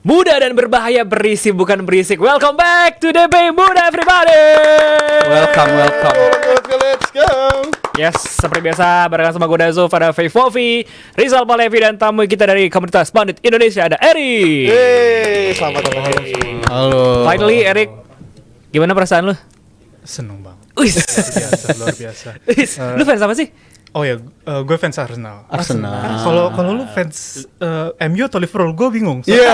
Muda dan berbahaya, berisi bukan berisik. Welcome back to DB Muda everybody. Welcome. Let's go. Yes, seperti biasa barengan sama gue Dazo, ada Faye Fofi, Rizal Palevi, dan tamu kita dari komunitas Bandit Indonesia ada Eri. Selamat datang. Halo. Finally Erik, gimana perasaan lu? Seneng banget. Wis. Luar biasa. Wis. Lu fans apa sih? Oh ya, gue fans Arsenal. Arsenal. Kalau lu fans MU atau Liverpool, gue bingung. Iya.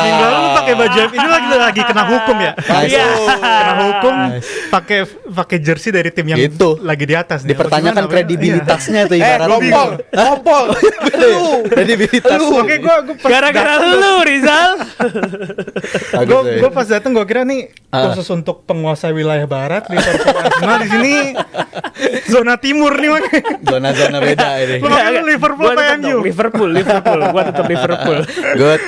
Minggu lalu lu pakai baju MU, ini lagi kena hukum ya. Iya. Kena hukum, pakai jersey dari tim yang Itu. lagi di atas. nih. Dipertanyakan Apa gimana, kredibilitasnya tuh ibaratnya. Kompol. Kredibilitas. Oke, gue pas Gara-gara lu Rizal. gue pas datang gue kira nih khusus untuk penguasa wilayah barat Liverpool Arsenal, di sini zona timur nih makanya. Zona-zona beda ini. Lu makin Liverpool Gua apa tetep MU? dong, Liverpool. Gua tetap Liverpool. Good.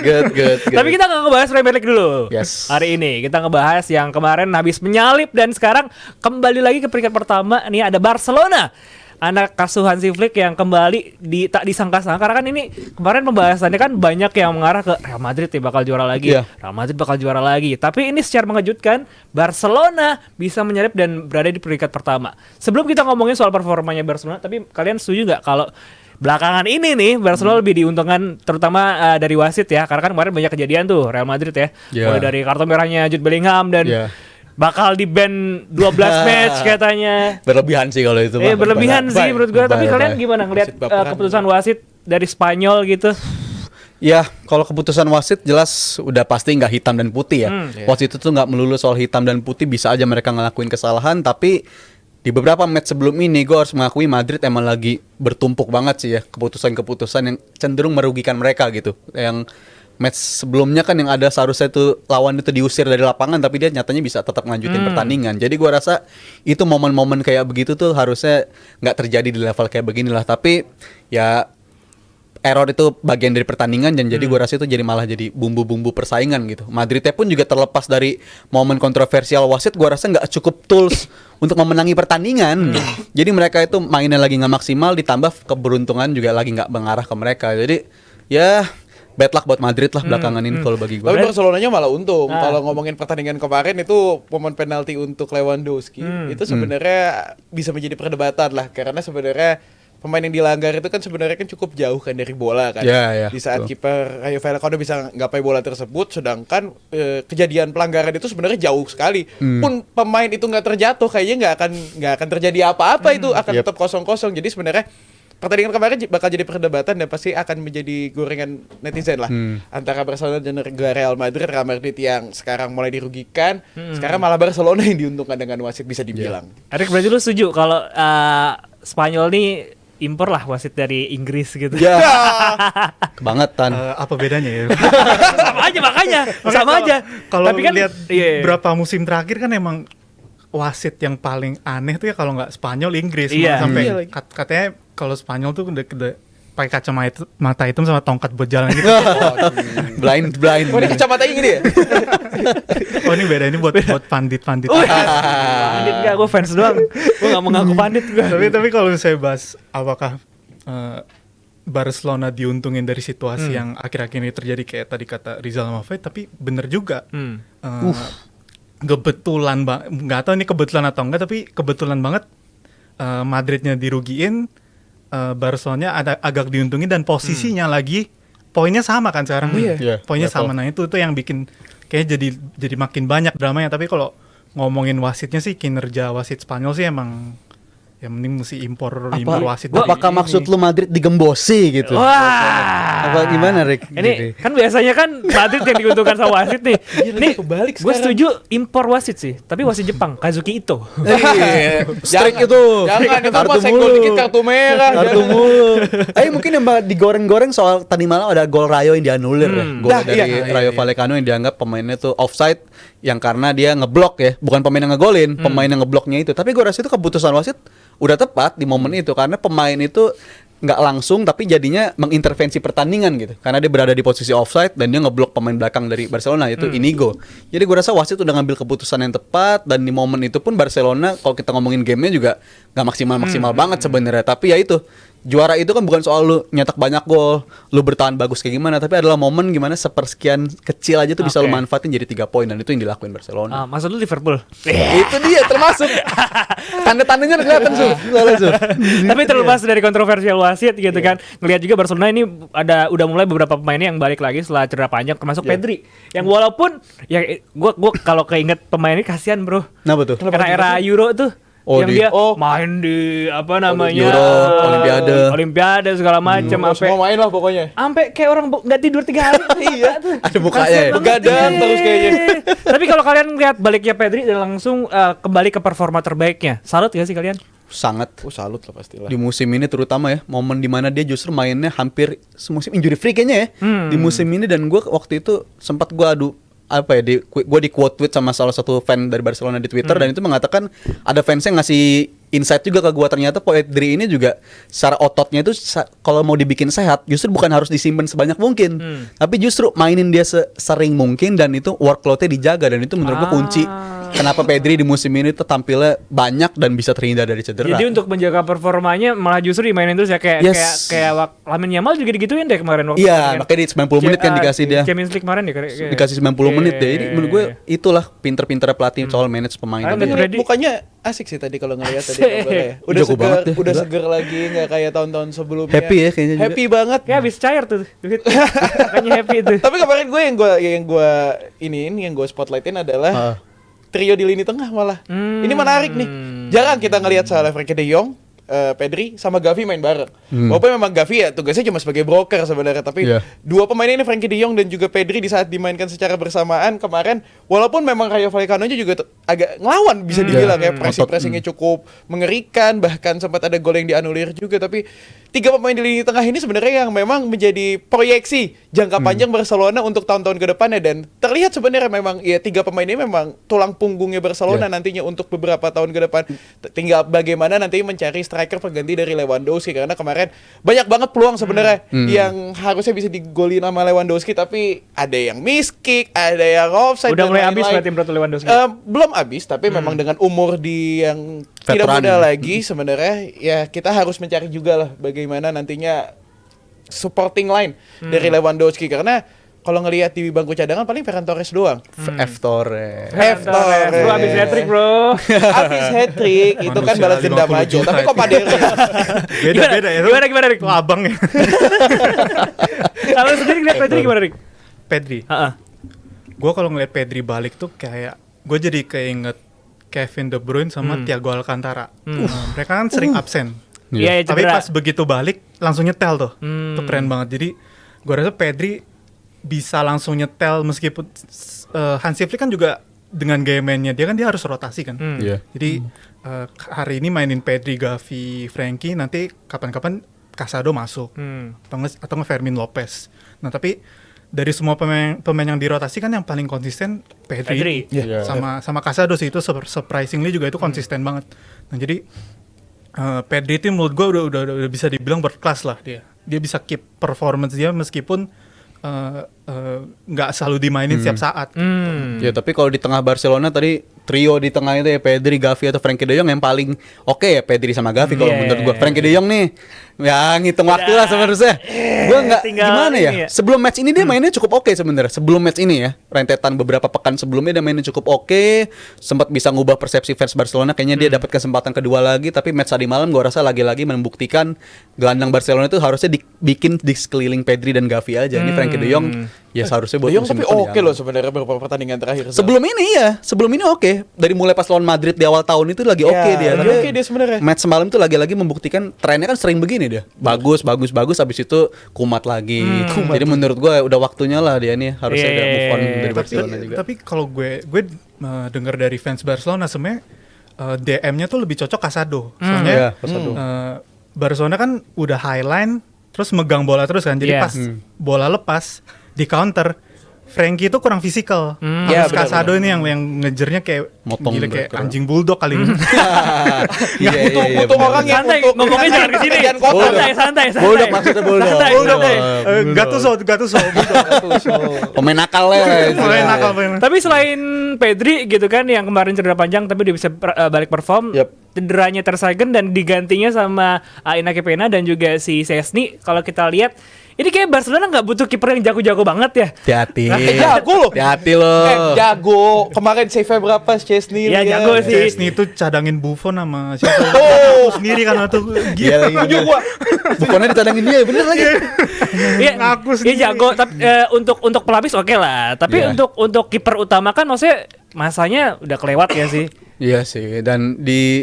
Tapi kita nggak ngebahas Premier League dulu. Yes. Hari ini kita ngebahas yang kemarin habis menyalip dan sekarang kembali lagi ke peringkat pertama. Nih ada Barcelona, anak asuhan si Flick yang kembali tak disangka-sangka. Karena kan ini kemarin pembahasannya kan banyak yang mengarah ke Real Madrid nih bakal juara lagi. Iya. Real Madrid bakal juara lagi. Tapi ini secara mengejutkan Barcelona bisa menyalip dan berada di peringkat pertama. Sebelum kita ngomongin soal performanya Barcelona, tapi kalian setuju nggak kalau belakangan ini nih Barcelona lebih diuntungkan terutama dari wasit ya, karena kan kemarin banyak kejadian tuh Real Madrid ya, mulai dari kartu merahnya Jude Bellingham dan bakal di ban 12 match katanya. Berlebihan sih kalau itu. Berlebihan sih menurut gue. Tapi kalian gimana ngeliat keputusan wasit dari Spanyol gitu? Ya, kalau keputusan wasit jelas udah pasti nggak hitam dan putih ya. Wasit itu tuh nggak melulu soal hitam dan putih, bisa aja mereka ngelakuin kesalahan, tapi di beberapa match sebelum ini gue harus mengakui Madrid emang lagi bertumpuk banget sih ya keputusan-keputusan yang cenderung merugikan mereka gitu. Yang match sebelumnya kan yang ada seharusnya itu lawan itu diusir dari lapangan, tapi dia nyatanya bisa tetap ngelanjutin pertandingan. Jadi gue rasa itu momen-momen kayak begitu tuh harusnya nggak terjadi di level kayak beginilah. Tapi ya error itu bagian dari pertandingan, dan jadi gue rasa itu malah jadi bumbu-bumbu persaingan gitu. Madridnya pun juga terlepas dari momen kontroversial wasit, gue rasa nggak cukup tools untuk memenangi pertandingan. Jadi mereka itu mainnya lagi nggak maksimal, ditambah keberuntungan juga lagi nggak mengarah ke mereka. Jadi ya bad luck buat Madrid lah belakangan ini kalau bagi gue. Tapi Barcelonanya malah untung. Kalau ngomongin pertandingan kemarin itu momen penalti untuk Lewandowski itu sebenarnya bisa menjadi perdebatan lah, karena sebenarnya pemain yang dilanggar itu kan sebenarnya kan cukup jauh kan dari bola kan. Di saat kiper Rayo Vallecano bisa nggapai bola tersebut, sedangkan kejadian pelanggaran itu sebenarnya jauh sekali. Pun pemain itu nggak terjatuh, kayaknya nggak akan terjadi apa-apa, itu akan tetap 0-0. Jadi sebenarnya pertandingan kemarin bakal jadi perdebatan dan pasti akan menjadi gorengan netizen lah antara Barcelona dan Real Madrid. Real Madrid yang sekarang mulai dirugikan, sekarang malah Barcelona yang diuntungkan dengan wasit bisa dibilang. Erik, berarti lu setuju kalau Spanyol nih impor lah wasit dari Inggris gitu? Ya, kebangetan. Apa bedanya ya? Sama aja makanya, sama aja. Kalau Tapi kan lihat iya. berapa musim terakhir kan emang wasit yang paling aneh tuh ya kalau nggak Spanyol, Inggris. Iya. Sampai katanya kalau Spanyol tuh udah pakai kacamata hitam sama tongkat buat jalan gitu. blind. Oh, ini kacamata ini ya? Oh, ini beda, ini buat pandit-pandit. Pandit enggak, gue fans doang. Gue gak mau ngaku pandit gue. Tapi kalau saya bahas apakah Barcelona diuntungin dari situasi yang akhir-akhir ini terjadi kayak tadi kata Rizal sama Faye, tapi bener juga. Kebetulan nggak tahu ini kebetulan atau enggak, tapi kebetulan banget Madridnya dirugiin, Barcelona agak diuntungin, dan posisinya lagi poinnya sama kan sekarang. Poinnya sama. Nah itu yang bikin kayaknya jadi makin banyak dramanya. Tapi kalau ngomongin wasitnya sih, kinerja wasit Spanyol sih emang yang mending mesti impor wasit. Apakah maksud lu Madrid digembosi gitu? Wah. Apa gimana, Rick? Ini kan biasanya kan Madrid yang diuntungkan sama wasit nih. Nih, gue setuju impor wasit sih. Tapi wasit Jepang, Kazuki Ito. Strike itu. Jangan, itu Kartu mah senggol mulu. dikit kartu merah. Kartu mulu. Mungkin yang digoreng-goreng soal tadi malam ada gol Rayo yang dianulir ya. Gol dari Rayo Vallecano yang dianggap pemainnya tuh offside, yang karena dia ngeblok ya, bukan pemain yang ngegolin, pemain yang ngebloknya itu. Tapi gue rasa itu keputusan wasit udah tepat di momen itu, karena pemain itu nggak langsung tapi jadinya mengintervensi pertandingan gitu, karena dia berada di posisi offside dan dia ngeblok pemain belakang dari Barcelona itu Inigo. Jadi gue rasa wasit udah ngambil keputusan yang tepat, dan di momen itu pun Barcelona kalau kita ngomongin gamenya juga nggak maksimal banget sebenarnya. Tapi ya itu juara itu kan bukan soal lu nyetak banyak gol, lu bertahan bagus kayak gimana, tapi adalah momen gimana sepersekian kecil aja tuh bisa lu manfaatin jadi 3 poin, dan itu yang dilakuin Barcelona. Maksud lu Liverpool? Itu dia termasuk. Tanda-tandanya udah kelihatan Su. Tapi terlepas dari kontroversial wasit gitu kan, ngelihat juga Barcelona ini udah mulai beberapa pemainnya yang balik lagi setelah cedera panjang, termasuk Pedri. Yang walaupun ya gua kalau keinget pemain ini kasihan bro. Nah betul. Karena era Euro tuh. Yang dia main di apa namanya Euro, Olimpiade segala macam, semua main lah pokoknya. Sampai kayak orang nggak tidur 3 hari. Iya tuh. Ada mukanya ya. Begadang terus kayaknya. Tapi kalau kalian lihat baliknya Pedri dan langsung kembali ke performa terbaiknya, salut gak sih kalian? Sangat. Salut lah pastilah. Di musim ini terutama ya, momen dimana dia justru mainnya hampir semusim injury free kayaknya ya. Di musim ini, dan gue waktu itu sempat gue gue di quote tweet sama salah satu fan dari Barcelona di Twitter, dan itu mengatakan ada fans yang ngasih insight juga ke gue, ternyata Pedri ini juga secara ototnya itu kalau mau dibikin sehat justru bukan harus disimpan sebanyak mungkin, tapi justru mainin dia sering mungkin, dan itu workloadnya dijaga, dan itu menurut gue kunci kenapa Pedri di musim ini tuh tampilnya banyak dan bisa terhindar dari cedera. Jadi untuk menjaga performanya malah justru dimainin terus ya, kayak Lamine Yamal juga digituin deh kemarin waktu. Iya, makanya di 90 menit kan dikasih dia. Champions League kemarin ya dikasih 90 menit deh. Jadi menurut gue itulah pinter-pinter pelatih soal manage pemain. Mukanya asik sih tadi kalau ngelihat tadi kabarnya. Udah Jago seger, banget ya. udah seger lagi, nggak kayak tahun-tahun sebelumnya. Happy ya kayaknya juga. Happy banget. Ya habis cair tuh duit. Makanya happy itu. Tapi kemarin yang gue spotlightin adalah trio di lini tengah malah. Ini menarik nih. Jarang kita ngelihat soal Frenkie de Jong, Pedri sama Gavi main bareng. Walaupun memang Gavi ya tugasnya cuma sebagai broker sebenarnya, tapi dua pemain ini Frenkie de Jong dan juga Pedri di saat dimainkan secara bersamaan kemarin, walaupun memang Rayo Vallecano juga agak ngelawan bisa dibilang ya, pressingnya cukup mengerikan, bahkan sempat ada gol yang dianulir juga, tapi tiga pemain di lini tengah ini sebenarnya yang memang menjadi proyeksi jangka panjang Barcelona untuk tahun-tahun ke depannya, dan terlihat sebenarnya memang ya tiga pemain ini memang tulang punggungnya Barcelona nantinya untuk beberapa tahun ke depan. Tinggal bagaimana nanti mencari striker pengganti dari Lewandowski, karena kemarin banyak banget peluang sebenarnya yang harusnya bisa digolin sama Lewandowski, tapi ada yang miss kick, ada yang offside. Udah mulai habis berarti menurut Lewandowski. Belum habis, tapi memang dengan umur yang tidak muda lagi sebenarnya ya kita harus mencari juga lah bagaimana nantinya supporting line dari Lewandowski, karena kalau ngelihat di bangku cadangan paling Ferran Torres doang. F Torres. Bro habis hat-trick bro. Habis hat-trick itu kan balas dendam aja. Tapi kok Paderi? Beda-beda ya. Gimana Rik? Tuh abang ya. Kalau sendiri ngeliat Pedri gimana Rik? Pedri. Gue kalau ngeliat Pedri balik tuh kayak gue jadi keinget Kevin De Bruyne sama Thiago Alcantara. Mereka kan sering absen. Iya, tapi pas begitu balik langsung nyetel tuh. Itu keren banget. Jadi gue rasa Pedri bisa langsung nyetel meskipun Hansi Flick kan juga dengan gaya mainnya dia kan dia harus rotasi kan. Jadi hari ini mainin Pedri, Gavi, Frenkie, nanti kapan-kapan Casado masuk atau Fermin Lopez. Nah tapi dari semua pemain yang dirotasi kan yang paling konsisten Pedri. Sama Casado sih, itu surprisingly juga itu konsisten banget. Nah jadi Pedri itu menurut gue udah bisa dibilang berkelas lah dia. Dia bisa keep performance dia meskipun nggak selalu dimainin setiap saat. Ya tapi kalau di tengah Barcelona tadi trio di tengah itu ya Pedri, Gavi atau Frenkie de Jong yang paling oke ya Pedri sama Gavi kalau menurut gua. Frenkie de Jong nih ya ngitung waktu lah sebenarnya. Gua nggak gimana ya. Sebelum match ini dia mainnya cukup oke sebenarnya. Sebelum match ini ya, rentetan beberapa pekan sebelumnya dia mainnya cukup oke. Sempat bisa ngubah persepsi fans Barcelona. Kayaknya dia dapat kesempatan kedua lagi. Tapi match tadi malam gua rasa lagi-lagi membuktikan gelandang Barcelona itu harusnya dibikin di sekeliling Pedri dan Gavi aja. Ini Frenkie de Jong ya seharusnya buat musim depan. Tapi oke loh sebenarnya beberapa pertandingan terakhir. Sebelum ini oke. Dari mulai pas lawan Madrid di awal tahun itu lagi oke dia. Oke dia sebenarnya. Match semalam itu lagi-lagi membuktikan trennya kan sering begini dia. Bagus habis itu kumat lagi. Jadi menurut gue udah waktunya lah dia nih harusnya udah move on dari Barcelona juga. Tapi kalau gue dengar dari fans Barcelona sebenarnya DM-nya tuh lebih cocok Casado. Soalnya Barcelona kan udah highline terus megang bola terus kan. Jadi pas bola lepas di counter Frankie itu kurang fisikal. Ya, Terus Casado ini yang ngejernya kayak Motong gila kayak keren. anjing bulldog kali ini. Iya, butuh orang yang Santai, untuk ngomongnya jangan ke sini. pekerjaan kota. Santai. Bulldog maksudnya bulldog. Santai, Bulldog. santai. Gattuso Pemain nakal ya. Pemain nakal, pemain. Tapi selain Pedri gitu kan yang kemarin cedera panjang tapi dia bisa balik perform, Yap. cederanya Ter Stegen dan digantinya sama Inaki Peña dan juga si Szczęsny. Kalau kita lihat ini kayak Barcelona nggak butuh kiper yang jago-jago banget ya. Hati-hati. Jago loh. Hati-hati lo. Jago. Kemarin save berapa Szczęsny? Ya, jago sih. Chesney itu cadangin Buffon sama siapa? Oh. Sendiri kan waktu Iya lagi. Setuju gua. Bukannya ditadangin dia, bener lagi. Iya, Ngaku iya sendiri. jago. Tapi untuk pelapis oke lah. Tapi Iya. untuk kiper utama kan maksudnya masanya udah kelewat ya sih. Iya sih, dan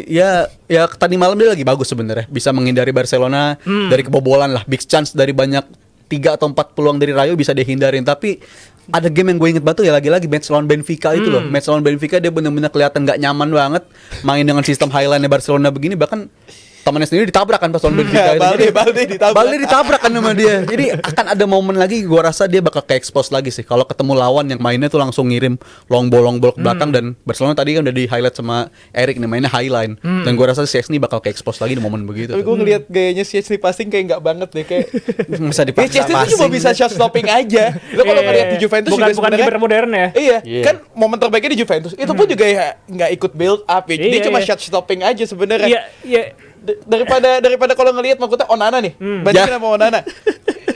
ya tadi malam dia lagi bagus sebenarnya, bisa menghindari Barcelona dari kebobolan lah, big chance dari banyak 3 atau 4 peluang dari Rayo bisa dihindarin. Tapi ada game yang gue inget banget tuh ya lagi-lagi match lawan Benfica itu loh, match lawan Benfica dia bener-bener kelihatan nggak nyaman banget main dengan sistem highline-nya Barcelona begini, bahkan temannya sendiri ditabrak kan pas lawan Benfica itu. Balde ditabrak. Balde ditabrak kan sama dia. Jadi akan ada momen lagi gua rasa dia bakal ke-expose lagi sih kalau ketemu lawan yang mainnya tuh langsung ngirim long ball ke belakang. Dan Barcelona tadi kan udah di highlight sama Erik nih mainnya highline. Dan gua rasa Szczęsny bakal ke-expose lagi di momen begitu. Tapi gue ngeliat gayanya Szczęsny passing kayak nggak banget deh kayak. Bisa dipaksa Szczęsny tuh cuma bisa shot stopping aja. Lo kalau ngeliat di Juventus bukan juga bukan sebenarnya. kiper modern ya. Iya, Iya. kan momen terbaiknya di Juventus. Itu pun juga ya nggak ikut build up ya. Dia Iya, cuma iya. shot stopping aja sebenarnya. Iya, iya. Daripada kalau ngelihat maksudnya Onana nih, bandingin Ya. sama Onana.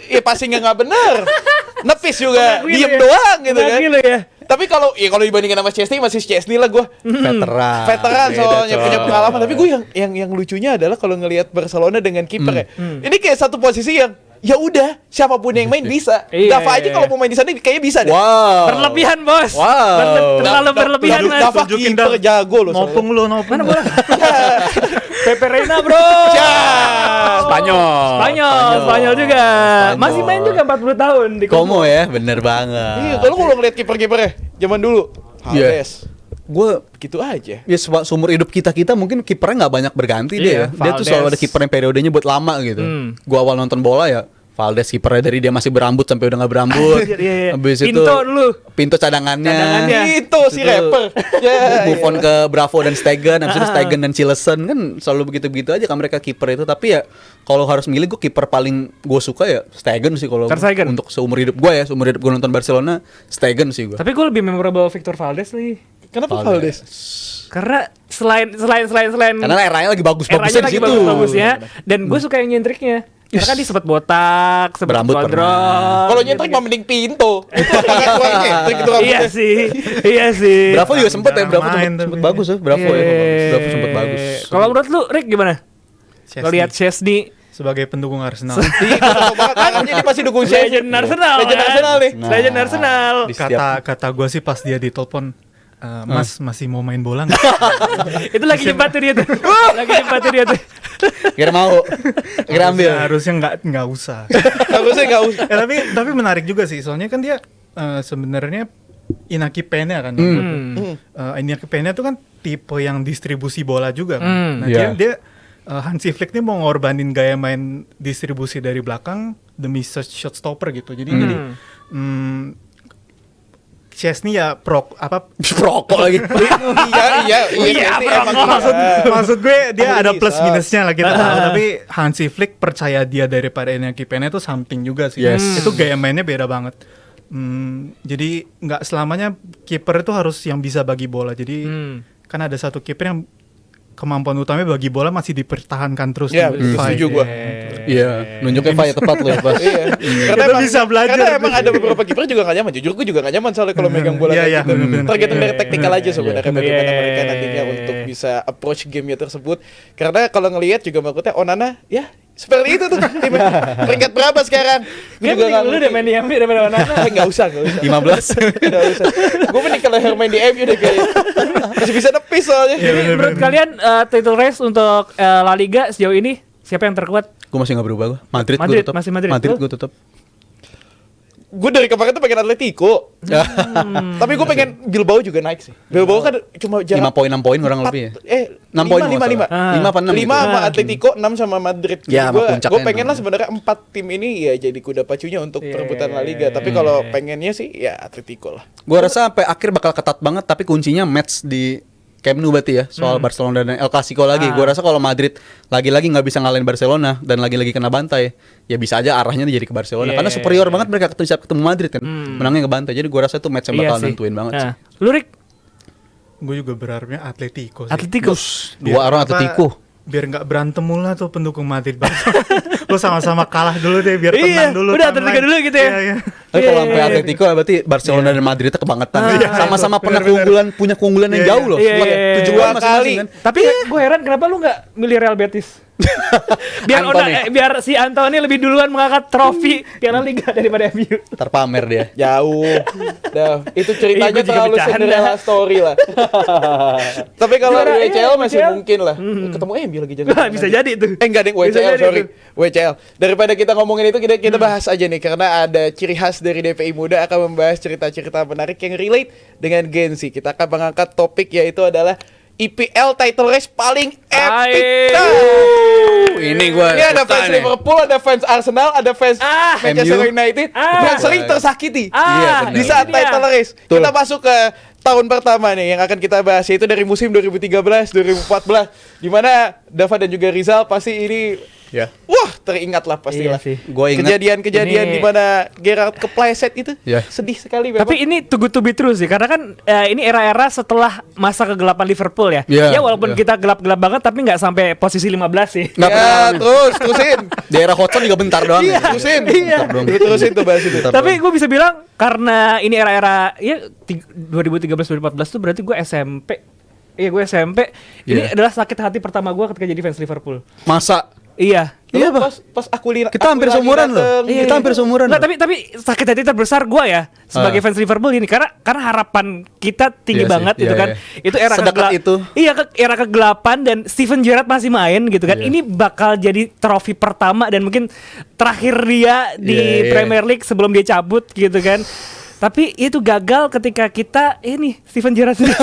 Iya passingnya nggak bener, nepis juga, Ngakui diem lo ya. doang gitu kan. Ngakui lo ya. Tapi kalau dibandingin sama Szczęsny masih Szczęsny lah gue. veteran. Veteran Beda, soalnya coy. punya pengalaman. Tapi gue yang lucunya adalah kalau ngelihat Barcelona dengan kiper ya. Ini kayak satu posisi yang ya udah siapapun yang main bisa. Iya, Dava aja iya, kalau iya. mau main di sana kayaknya bisa deh. Wow. Berlebihan, Bos. Wow. Terlalu berlebihan, Mas. Dava Tunjukin kiper dah. jago loh. Nopung lu, nopung. Mana bola? Pepe Reina, Bro. Spanyol juga. Masih main juga 40 tahun di Como ya, bener banget. Iya, kalau ngeliat kiper-kipernya zaman dulu. Iya. Hales. Gue Gitu aja. ya seumur hidup kita mungkin kipernya nggak banyak berganti Iya, dia. Dia tuh Valdes. selalu ada kiper yang periodenya buat lama gitu. Gua awal nonton bola ya Valdes kipernya dari dia masih berambut sampai udah nggak berambut. Iya, iya. Habis itu Pinto dulu. Pinto cadangannya. Cadangannya. Itu si rapper. Ya. Move on ke Bravo dan Stegen, habis itu Stegen dan Cillessen kan selalu begitu-begitu aja kan mereka kiper itu. Tapi ya kalau harus milih gue kiper paling gue suka ya Stegen sih kalau Ter Stegen. untuk seumur hidup gue ya, seumur hidup gue nonton Barcelona Stegen sih gue. Tapi gue lebih memorable Victor Valdes nih. Kenapa Valdes? Karena selain Karena eranya lagi bagus-bagusnya eranya di lagi situ. bagus-bagusnya dan gue suka yang nyentriknya. Karena kan dia sempat botak, sempat Berambut gondrong. Kalau nyentrik mah mending Pinto. Itu orang nyentrik itu rambutnya. Iya sih. Iya sih. Bravo juga sempet ya, Jarang Bravo main sempet tapi. bagus ya, Bravo ya, Bravo sempet bagus. Kalau menurut lu, Rick gimana? Szczęsny. Lo lihat Szczęsny Sebagai pendukung Arsenal. Iya, tahu banget kan jadi pasti dukung saya. Legend Arsenal. Legend kan? Arsenal nih. Nah. Legend Arsenal. Di setiap- Kata gue sih pas dia ditelepon, Mas masih mau main bola nggak? Itu lagi jempat tuh dia tuh. Lagi jempat tuh dia tuh. Kira mau, kira ambil. Harusnya nggak usah. Harusnya enggak usah. Tapi menarik juga sih, soalnya kan dia sebenarnya Inaki Peña kan. Inaki Peña itu kan tipe yang distribusi bola juga kan. Nah Iya. dia Hansi Flick nih mau ngorbanin gaya main distribusi dari belakang demi shot stopper gitu. Jadi Szczęsny ya Rokok lagi. Iya, maksud gue dia Oh, ada bisa. plus minusnya lah kita tahu, tapi Hansi Flick percaya dia daripada Inaki Peña itu something juga sih. Yes. Itu gaya mainnya beda banget. Jadi nggak selamanya kiper itu harus yang bisa bagi bola. Jadi kan ada satu kiper yang kemampuan utamanya bagi bola masih dipertahankan terus. Iya, di Fai. setuju gua. Iya, nunjuknya Fai tepat loh ya, Pas. Iya. Kita emang, bisa belajar. Karena emang ada beberapa kiper juga gak nyaman. Jujur gue juga gak nyaman soalnya kalau megang bola Iya, kayak iya, gitu. bener-bener. Tergantung dari Iya, taktikal aja sebenarnya iya. bagaimana Iya. mereka nantinya untuk bisa approach gamenya tersebut. Karena kalau ngelihat juga maksudnya Onana ya seperti itu tuh timnya. Peringkat berapa sekarang? Gue Kan juga gak lu udah main di MU daripada mana? Gak usah. 15. Gak usah. Gue mending kalau main di MU deh kayaknya. Masih bisa nepis soalnya. Jadi menurut kalian title race untuk La Liga sejauh ini siapa yang terkuat? Gue masih gak berubah gue. Madrid gue Madrid, tetap. masih Madrid. Madrid Lu? gue tetap. gue dari kemarin tuh pengen Atletico. Tapi gue pengen Bilbao juga naik sih. Bilbao kan cuma 5 poin 6 poin kurang lebih ya. 6 poin 5 5 apa 6 5 sama Atletico, 6 sama Madrid. Ya, sama puncaknya Gue pengen lah 6. sebenarnya 4 tim ini ya jadi kuda pacunya untuk perebutan La Liga. Tapi kalau pengennya sih ya Atletico lah. Gua rasa sampai akhir bakal ketat banget, tapi kuncinya match di Camp Nou berarti ya, soal Barcelona dan El Clasico lagi. Gua rasa kalau Madrid lagi-lagi nggak bisa ngalahin Barcelona dan lagi-lagi kena bantai, ya bisa aja arahnya jadi ke Barcelona karena superior banget mereka ketemu Madrid kan. Menangnya ngebantai. Jadi gua rasa itu match yang bakal nentuin banget sih. Lu Rik? Gue juga berharapnya Atletico sih. Atletico. Dua orang Atletico. Biar nggak berantem mula tuh pendukung Madrid Barcelona. Lo sama-sama kalah dulu deh biar tenang dulu. Udah Atletico dulu gitu ya. Iya. Tapi kalau sampai Atletico berarti Barcelona dan Madrid itu kebangetan. Sama-sama pernah punya keunggulan yang jauh loh. Dua kali. Tapi gue heran kenapa lu nggak milih Real Betis? biar si Anthony lebih duluan mengangkat trofi Piala Liga daripada MU. Terpamer dia. Jauh. Dah, itu ceritanya Gue juga terlalu bercanda. Cinderella story lah. Tapi kalau Juara, WCL masih WCL. mungkin lah. Ketemu MU lagi jadi. Bisa jadi tuh. Enggak deh, Bisa WCL jadi sorry. tuh. WCL. Daripada kita ngomongin itu kita bahas aja nih karena ada ciri khas dari DPI Muda akan membahas cerita-cerita menarik yang relate dengan Gen Z. Kita akan mengangkat topik yaitu adalah IPL title race paling epic. Ini gua Ini ada fans Liverpool, ada fans Arsenal, ada fans Manchester MU. United yang sering tersakiti Iya, benar. di saat Ini dia. title race. Betul. Kita masuk ke tahun pertama nih yang akan kita bahas yaitu dari musim 2013-2014 di mana Dava dan juga Rizal pasti ini wah teringat lah pastilah. Iya sih. Gua ingat Kejadian-kejadian ini- di mana Gerrard kepleset itu Iya. sedih sekali memang. Tapi ini too good to be true sih karena kan ini era-era setelah masa kegelapan Liverpool ya. Iya, Ya walaupun iya. kita gelap-gelap banget tapi nggak sampai posisi 15 sih. Nggak pernah ya ngalamin. terusin. Daerah Hotson juga bentar doang. Iya. Terusin. Iya. Bentar doang. Terusin tuh bahas itu. Bentar Tapi doang. gue bisa bilang karena ini era-era ya 2013-2014 tuh berarti gue SMP. Iya gue SMP. Ini Iya. adalah sakit hati pertama gue ketika jadi fans Liverpool. Masa Iya. Iya, Lu Pak. pas aku Kita hampir seumuran loh. Iya, Kita hampir seumuran. Nggak, loh. tapi sakit hati terbesar gue ya sebagai fans Liverpool ini karena harapan kita tinggi Iya sih, banget iya, gitu kan. iya. Itu era Sedekat itu. Iya, era kegelapan dan Steven Gerrard masih main gitu kan. Iya. Ini bakal jadi trofi pertama dan mungkin terakhir dia di Iya, iya. Premier League sebelum dia cabut gitu kan. Tapi itu gagal ketika kita ini Steven Gerrard sendiri.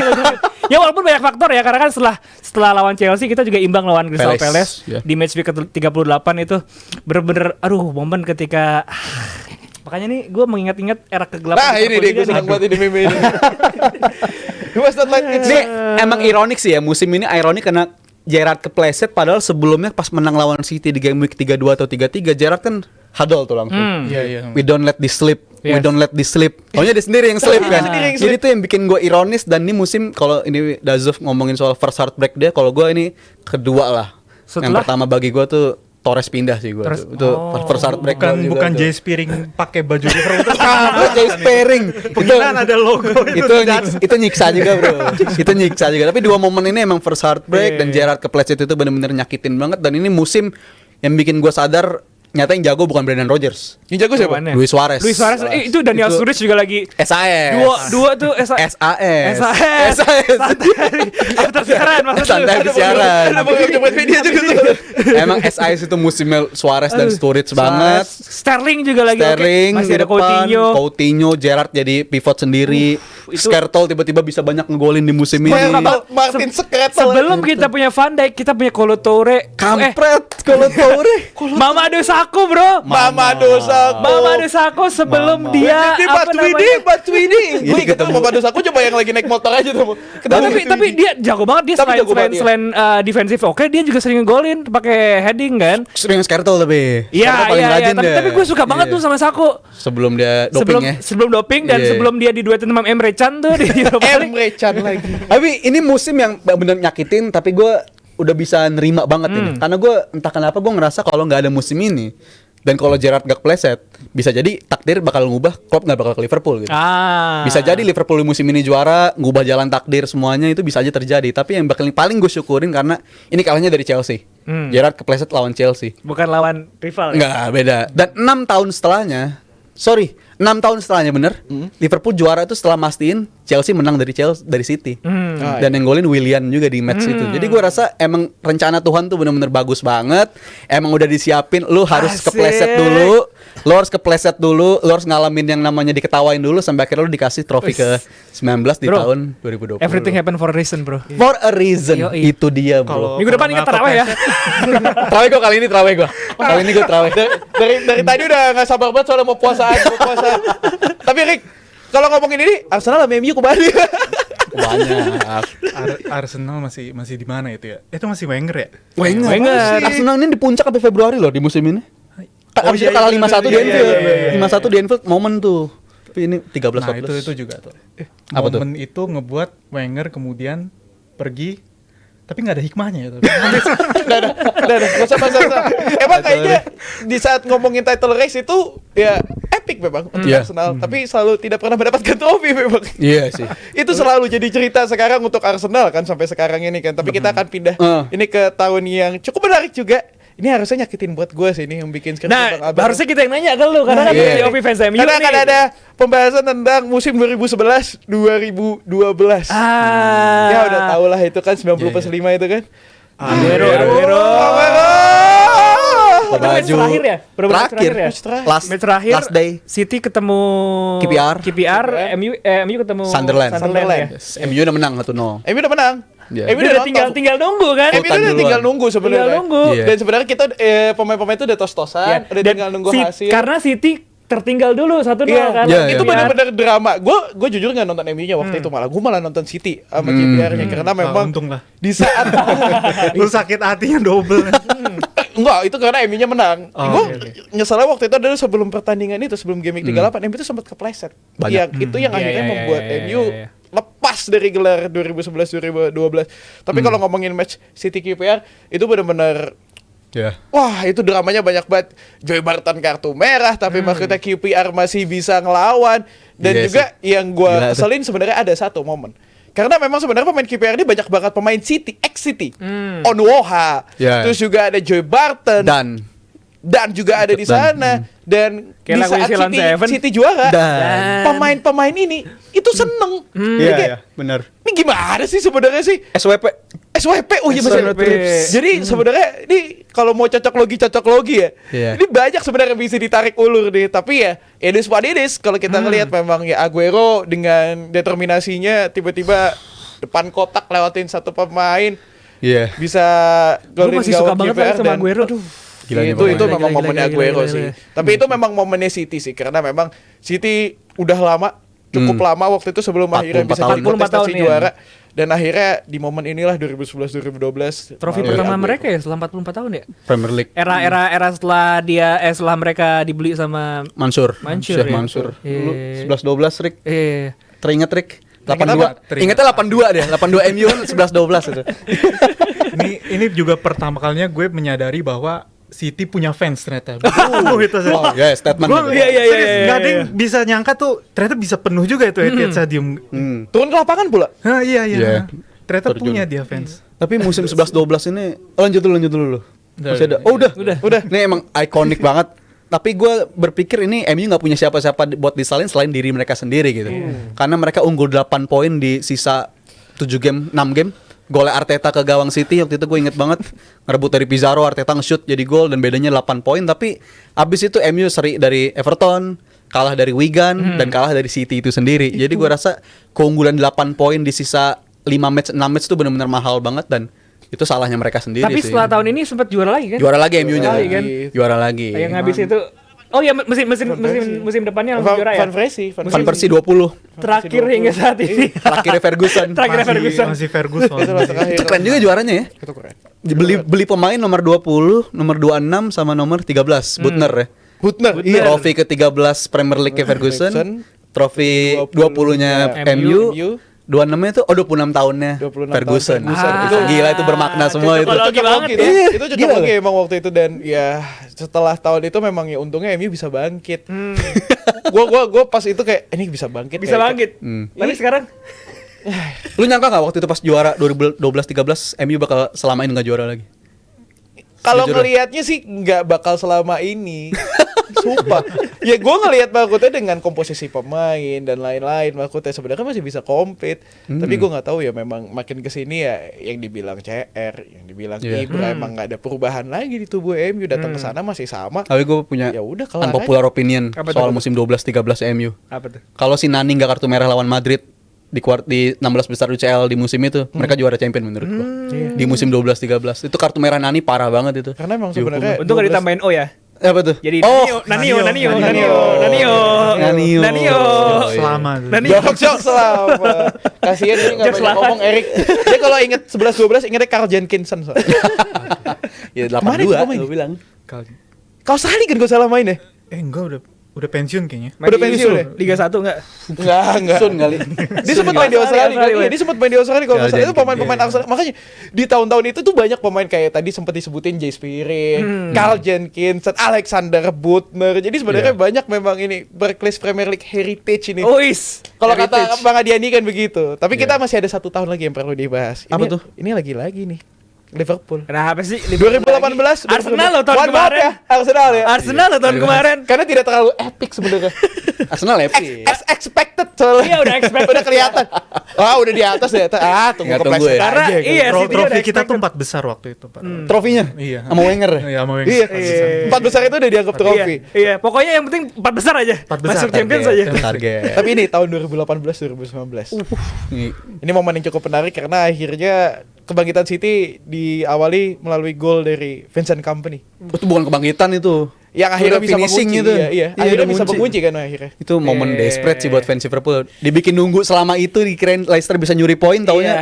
Ya walaupun banyak faktor ya karena kan setelah lawan Chelsea kita juga imbang lawan Crystal Palace Iya. di match week ke-38 itu bener-bener aduh momen ketika makanya nih gue mengingat-ingat era kegelapan. Nah ini Liverpool deh gue juga senang nih. banget ini meme ini. It was not like it's Ini emang ironik sih ya, musim ini ironik karena Gerrard kepleset padahal sebelumnya pas menang lawan City di game week 32 atau 33 Gerrard kan huddle tuh langsung. Iya, iya. We don't let this slip. We Yes. don't let this slip. Pokoknya dia sendiri yang slip kan. sendiri yang Jadi slip. itu yang bikin gue ironis dan ini musim kalau ini Dazov ngomongin soal first heartbreak dia, kalau gue ini kedua lah. Yang Setelah? pertama bagi gue tuh Torres pindah sih gue. Torres- Itu first heartbreak gua juga Bukan tuh. Jay Spearing pakai baju Liverpool. Jay Sparing. Penghinaan ada logo itu nyiksa juga bro. Itu nyiksa juga. Tapi dua momen ini emang first heartbreak dan Gerrard kepleset itu benar-benar nyakitin banget. Dan ini musim yang bikin gue sadar nyata yang jago bukan Brendan Rodgers, Yang jago siapa? Apaan ya? Luis Suarez. Luis Suarez itu Daniel Itu- Sturridge juga lagi SAS. dua tuh SAS. SAS. After siaran maksud lu. Santai habis siaran. Ada bang coba media juga tuh. Emang SAS itu musimnya Suarez dan Sturridge banget. Sterling juga lagi oke. Sterling Masih di ada depan, Coutinho. Coutinho, Gerrard jadi pivot sendiri. itu- Skrtel tiba-tiba bisa banyak ngegolin di musim ini. Martin Sekretel. Sebelum kita punya Van Dijk, kita punya Kolo Toure. Kampret kalau Toure. Mamadou Sakho, bro. Mama dosa. Mamadou Sakho sebelum dia Di apa namanya? Batuini. Gue ketemu Mama dosa aku coba yang lagi naik motor aja tuh. Tapi dia jago banget dia Tapi jago banget, selain defensif oke dia juga sering ngegolin pakai heading kan. Sering Skrtel tapi. Iya Skrtel paling iya rajin tapi, dia. tapi gue suka banget Iya. tuh sama Sakho. Sebelum dia doping ya. Sebelum doping dan Iya. sebelum dia diduetin sama Emre Can tuh di Europa League. Emre Can lagi. Tapi ini musim yang bener nyakitin, tapi gue udah bisa nerima banget ini. Karena gue entah kenapa gue ngerasa kalau nggak ada musim ini dan kalau Gerrard gak pleset, bisa jadi takdir bakal ngubah, Klopp nggak bakal ke Liverpool gitu. Bisa jadi Liverpool di musim ini juara, ngubah jalan takdir semuanya itu bisa aja terjadi. Tapi yang paling gue syukurin karena ini kalahnya dari Chelsea. Gerrard kepleset lawan Chelsea. Bukan lawan rival ya? Enggak, beda. Dan 6 tahun setelahnya, 6 tahun setelahnya bener, Liverpool juara itu setelah mastiin Chelsea menang dari City. Dan yang golin Willian juga di match itu. Jadi gue rasa emang rencana Tuhan tuh bener-bener bagus banget. Emang udah disiapin, lu harus Asik. kepleset dulu, Lo harus kepleset dulu, lo harus ngalamin yang namanya diketawain dulu sampai akhirnya lo dikasih trofi ke 19 di Bro, tahun 2020. Everything happen for a reason, bro. For a reason. Yoi. Itu dia, bro. Minggu depan ingat taraweh ya. Terawih gue kali ini terawih gue. Kali ini gue terawih. Dari tadi udah nggak sabar banget soalnya mau puasaan. Tapi Rick, kalau ngomongin ini Arsenal sama MU kembali. Banyak. Arsenal masih di mana itu ya? Itu masih Wenger ya? Wenger. Arsenal ini di puncak sampai Februari loh di musim ini. Abis itu kalah 5-1 di Anfield. 5-1 di Anfield momen tuh. Tapi ini 13-14. Nah, itu juga tuh. Apa tuh? Momen itu ngebuat Wenger kemudian pergi tapi nggak ada hikmahnya ya. Udah, nggak usah. Emang kayaknya di saat ngomongin title race itu ya epic memang untuk Iya. Arsenal, tapi selalu tidak pernah mendapatkan trofi memang. Iya sih. Itu selalu jadi cerita sekarang untuk Arsenal kan sampai sekarang ini kan. Tapi kita akan pindah ini ke tahun yang cukup menarik juga. Ini harusnya nyakitin buat gue sih ini yang bikin sekarang. Nah, harusnya kita yang nanya ke lu karena kan Iya. POV fans MU Karena nih. akan ada pembahasan tentang musim 2011-2012. Ya udah tau lah itu kan 90+5 itu kan. Aguero. Itu match terakhir ya? Berapa match terakhir ya? Match terakhir. Last day. City ketemu KPR. MU ketemu Sunderland. ya. MU udah menang 1-0. MU udah menang. Iya. MU Dia udah udah tinggal nunggu kan? MU udah duluan. tinggal nunggu sebenarnya. Tinggal nunggu. Iya. Dan sebenarnya kita pemain-pemain itu udah tos-tosan, Ya, udah dan tinggal nunggu hasil. Karena City tertinggal dulu 1-0 Iya, kan. Iya, itu iya. benar-benar drama. Gue jujur nggak nonton MU-nya waktu itu malah. Gue malah nonton City sama KPR-nya karena memang untung lah. di saat Lu sakit hatinya double. enggak itu karena MU-nya menang. Oh, Gue oke. nyesalnya waktu itu adalah sebelum pertandingan itu sebelum game week 38 MU itu sempat kepleset. Banyak. Itu yang Iya, akhirnya iya, membuat iya, MU iya. lepas dari gelar 2011-2012. Tapi kalau ngomongin match City KPR itu benar-benar Ya. wah itu dramanya banyak banget. Joey Barton kartu merah tapi maksudnya QPR masih bisa ngelawan. Dan Iya juga yang gue Gila tuh. keselin sebenarnya ada satu momen. Karena memang sebenarnya pemain QPR ini banyak banget pemain City, ex-City. Onwoha, Ya. terus juga ada Joey Barton dan juga ada di sana. Dan di Kayak saat lagunya Ceylon Seven. City juara, Dan. pemain-pemain ini itu seneng. Jadi Iya, kayak, iya, benar. ini gimana sih sebenarnya sih? SWP. SWP, oh iya bener. SWP. Jadi sebenarnya ini kalau mau cocok logi ya, Iya. ini banyak sebenarnya yang bisa ditarik ulur nih. Tapi ya, it is what it is. Kalau kita ngelihat memang ya Aguero dengan determinasinya tiba-tiba depan kotak lewatin satu pemain Iya. bisa Gue golin masih suka gawang banget KPR lagi sama dan- Aguero. Gila nih itu pemain. memang Gila, momennya gila, Aguero gila, sih. gila. Tapi itu memang momennya City sih karena memang City udah lama cukup lama waktu itu sebelum 44 akhirnya bisa tahun. jadi 44 tahun, kontestasi iya. juara dan akhirnya di momen inilah 2011-2012 Trofi melalui pertama Aguero. mereka ya setelah 44 tahun ya. Premier League. Era setelah mereka dibeli sama Mansur. Mansur, Syekh ya. Mansur. Iya. Lu 11-12 Rick. Teringat Rick? 82. Teringat. Ingatnya 82 deh. 82 MU kan 11-12 itu. ini juga pertama kalinya gue menyadari bahwa City punya fans ternyata. Itu sih. Oh, ya statement. Gue gitu. serius, nggak ada yang bisa nyangka tuh ternyata bisa penuh juga itu Etihad Stadium. Turun ke lapangan pula. Hah, iya. Iya. Ternyata Terjun. punya dia fans. Tapi musim 11-12 ini lanjut dulu. Masih ada. Oh, udah. Ini emang ikonik banget. Tapi gue berpikir ini MU nggak punya siapa-siapa buat disalin selain diri mereka sendiri gitu. Karena mereka unggul 8 poin di sisa 7 game, 6 game. Golnya Arteta ke gawang City waktu itu gue inget banget. Ngerebut dari Pizarro, Arteta nge-shoot jadi gol dan bedanya 8 poin. Tapi abis itu MU seri dari Everton, kalah dari Wigan dan kalah dari City itu sendiri. Jadi gue rasa keunggulan 8 poin di sisa 5 match, 6 match itu benar-benar mahal banget dan itu salahnya mereka sendiri Tapi sih. setelah tahun ini sempat juara lagi kan? Juara lagi MU-nya. Juara lagi kan? Juara lagi. Yang habis itu oh ya musim depannya langsung juara ya. Van Persie, Van Persie 20. Terakhir hingga saat ini. Terakhir Ferguson. Terakhir Ferguson. Masih Ferguson. Itulah terakhir. Itu keren juga juaranya ya. Itu keren. Beli pemain nomor 20, nomor 26 sama nomor 13, Butner ya. Butner. Iya. Trofi ke-13 Premier League Ferguson. Ferguson, trofi 20-nya MU. MU, 26-nya itu 26 tahunnya 26 tahun Ferguson. Ferguson. Itu gila itu bermakna semua itu. Cocok banget itu. ya. Itu cocok Gila lagi loh. emang waktu itu dan ya setelah tahun itu memang ya untungnya MU bisa bangkit. Gua pas itu kayak ini bisa bangkit. Bisa kayak- bangkit. Tapi sekarang Lu nyangka gak waktu itu pas juara 2012-13 MU bakal selama ini gak juara lagi? Kalau Jujur. ngelihatnya sih nggak bakal selama ini. Sumpah. Ya gue ngelihat maksudnya dengan komposisi pemain dan lain-lain maksudnya sebenarnya masih bisa compete. Tapi gue nggak tahu ya memang makin kesini ya yang dibilang CR, yang dibilang Ibra emang nggak ada perubahan lagi di tubuh MU, datang ke sana masih sama. Tapi gue punya Ya udah kelar unpopular opinion Apa soal tuh? musim 12-13 MU. Apa tuh? Kalau si Nani nggak kartu merah lawan Madrid di 16 besar UCL di musim itu, mereka juara champion menurut gua. Di musim 12-13 itu kartu merah Nani parah banget itu. Karena emang sebenarnya Untung gak ditambahin O ya. Apa tuh? Jadi oh, Nanio. Selama. Jok selama. Kasihan ini enggak Jokes banyak lahan. ngomong Erik. Dia kalau inget 11-12 ingetnya Carl Jenkinson soalnya. ya Kemana itu 82 pemain? gua bilang. Kau Sali kan gue salah main ya? Enggak, udah pensiun kayaknya. Udah pensiun ya? Liga 1 enggak? Enggak. Sun kali. Dia sempat main di Australia kan? Australia. Iya, dia sempat main di Australia kalau nggak salah. Itu Carl pemain-pemain Arsenal. Makanya di tahun-tahun itu tuh banyak pemain kayak tadi sempat disebutin Jay Spearing, Carl Jenkinson, Alexander Butner. Jadi sebenarnya banyak memang ini Barclays Premier League heritage ini. Ois. Kalau kata Bang Adiani kan begitu. Tapi kita masih ada 1 tahun lagi yang perlu dibahas. Apa Ini- tuh? Ini lagi nih. Liverpool. Kenapa sih? 2018 Arsenal loh tahun One kemarin. maaf ya, Arsenal ya. Arsenal loh tahun kemarin. Karena tidak terlalu epic sebenarnya. Arsenal epic. As expected soalnya. Iya, udah expected. Udah kelihatan. Udah di atas ya. Tunggu Nggak, kepleset tunggu ya. Karena aja, gitu. iya City Trofi udah kita tuh expected. 4 besar waktu itu, Pak. Trofinya? Iya. Sama Wenger ya? Iya, sama Wenger. Iya. Iya. 4 besar itu udah dianggap trofi. Iya, pokoknya yang penting 4 besar aja. 4 besar, Masuk Champions Target, aja. Target. Tapi ini tahun 2018 2019. Ini Ini momen yang cukup menarik karena akhirnya kebangkitan City diawali melalui gol dari Vincent Kompany. itu bukan kebangkitan itu. Yang akhirnya Udah bisa finishing mengunci. itu. Iya. Akhirnya udah bisa mengunci. mengunci kan akhirnya. Itu momen Iya. desperate sih buat fans Liverpool. Dibikin nunggu selama itu, dikirain Leicester bisa nyuri poin, Iya. taunya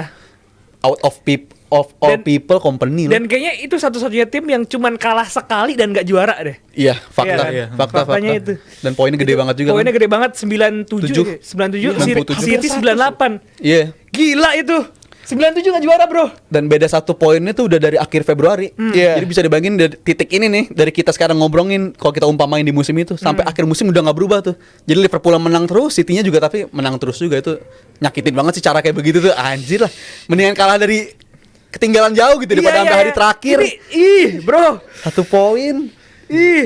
out of all Dan- people company loh. Dan kayaknya itu satu-satunya tim yang cuman kalah sekali dan gak juara deh. Iya, fakta, Iya kan? fakta, Faktanya fakta. itu. Dan poinnya gede banget juga. Poinnya kan? gede banget 97 97 97. City 98. Iya. Gila itu. 97 gak juara, Bro. Dan beda 1 poinnya tuh udah dari akhir Februari. Iya. Jadi bisa dibandingin dari titik ini nih, dari kita sekarang ngobrolin kalau kita umpamain di musim itu sampai akhir musim udah nggak berubah tuh. Jadi Liverpool menang terus, City-nya juga tapi menang terus juga, itu nyakitin banget sih cara kayak begitu tuh. Anjir lah. Mendingan kalah dari ketinggalan jauh gitu daripada sampai hari terakhir. Bro. 1 poin.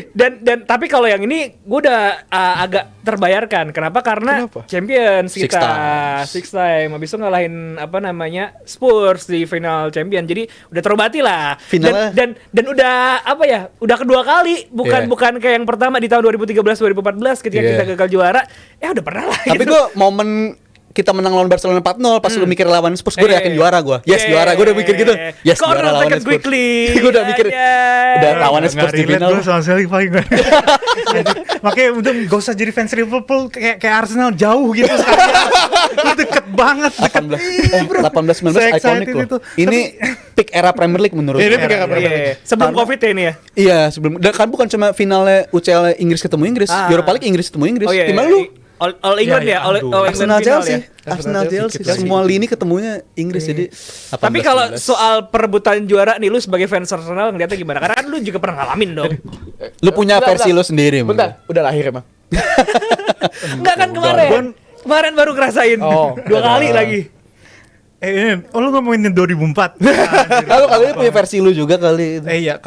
Dan tapi kalau yang ini gue udah agak terbayarkan. Kenapa? Karena Kenapa? Champions Six kita times. six time. Habis itu ngalahin apa namanya Spurs di final Champion. Jadi udah terobati lah. Finalnya- Dan udah apa ya? Udah kedua kali. Yeah. Bukan kayak yang pertama di tahun 2013 2014 ketika Yeah. kita gagal juara. Ya udah pernah lah. Tapi gitu. gue momen kita menang lawan Barcelona 4-0 pas lu mikir lawan Spurs, gue udah yakin juara gue. Yes, Eh. juara. Gue udah mikir gitu. Yes, Corner juara lawan taken Spurs. quickly. Gue udah mikir udah lawannya Spurs di final. Gue sama sekali paling gak. Makanya udah gak usah jadi fans Liverpool kayak Arsenal jauh gitu sekarang. Lu deket banget. 18 19 Se-excited ikonik loh. itu. Ini peak era Premier League menurut Ini gue. peak era Premier Iya. Sebelum Covid ya ini ya. Iya, sebelum dan kan bukan cuma finalnya UCL Inggris ketemu Inggris, Europa League Inggris ketemu Inggris. Oh iya. Gimana iya. lu? All England Ya, ya, All aduh. England Arsenal final Chelsea, ya. Arsenal Chelsea, Chelsea. semua lini ketemunya Inggris jadi 18, Tapi kalau 19. soal perebutan juara nih, lu sebagai fans Arsenal ngeliatnya gimana? Karena kan lu juga pernah ngalamin dong. lu punya Bentar, versi bentar. lu sendiri, Bentar, udah lahir emang. Enggak kan kemarin? Kemarin baru ngerasain. Oh. 2 kali lagi. Lu ngomongin 2004. Lalu kali ini punya versi lu juga kali. Iya,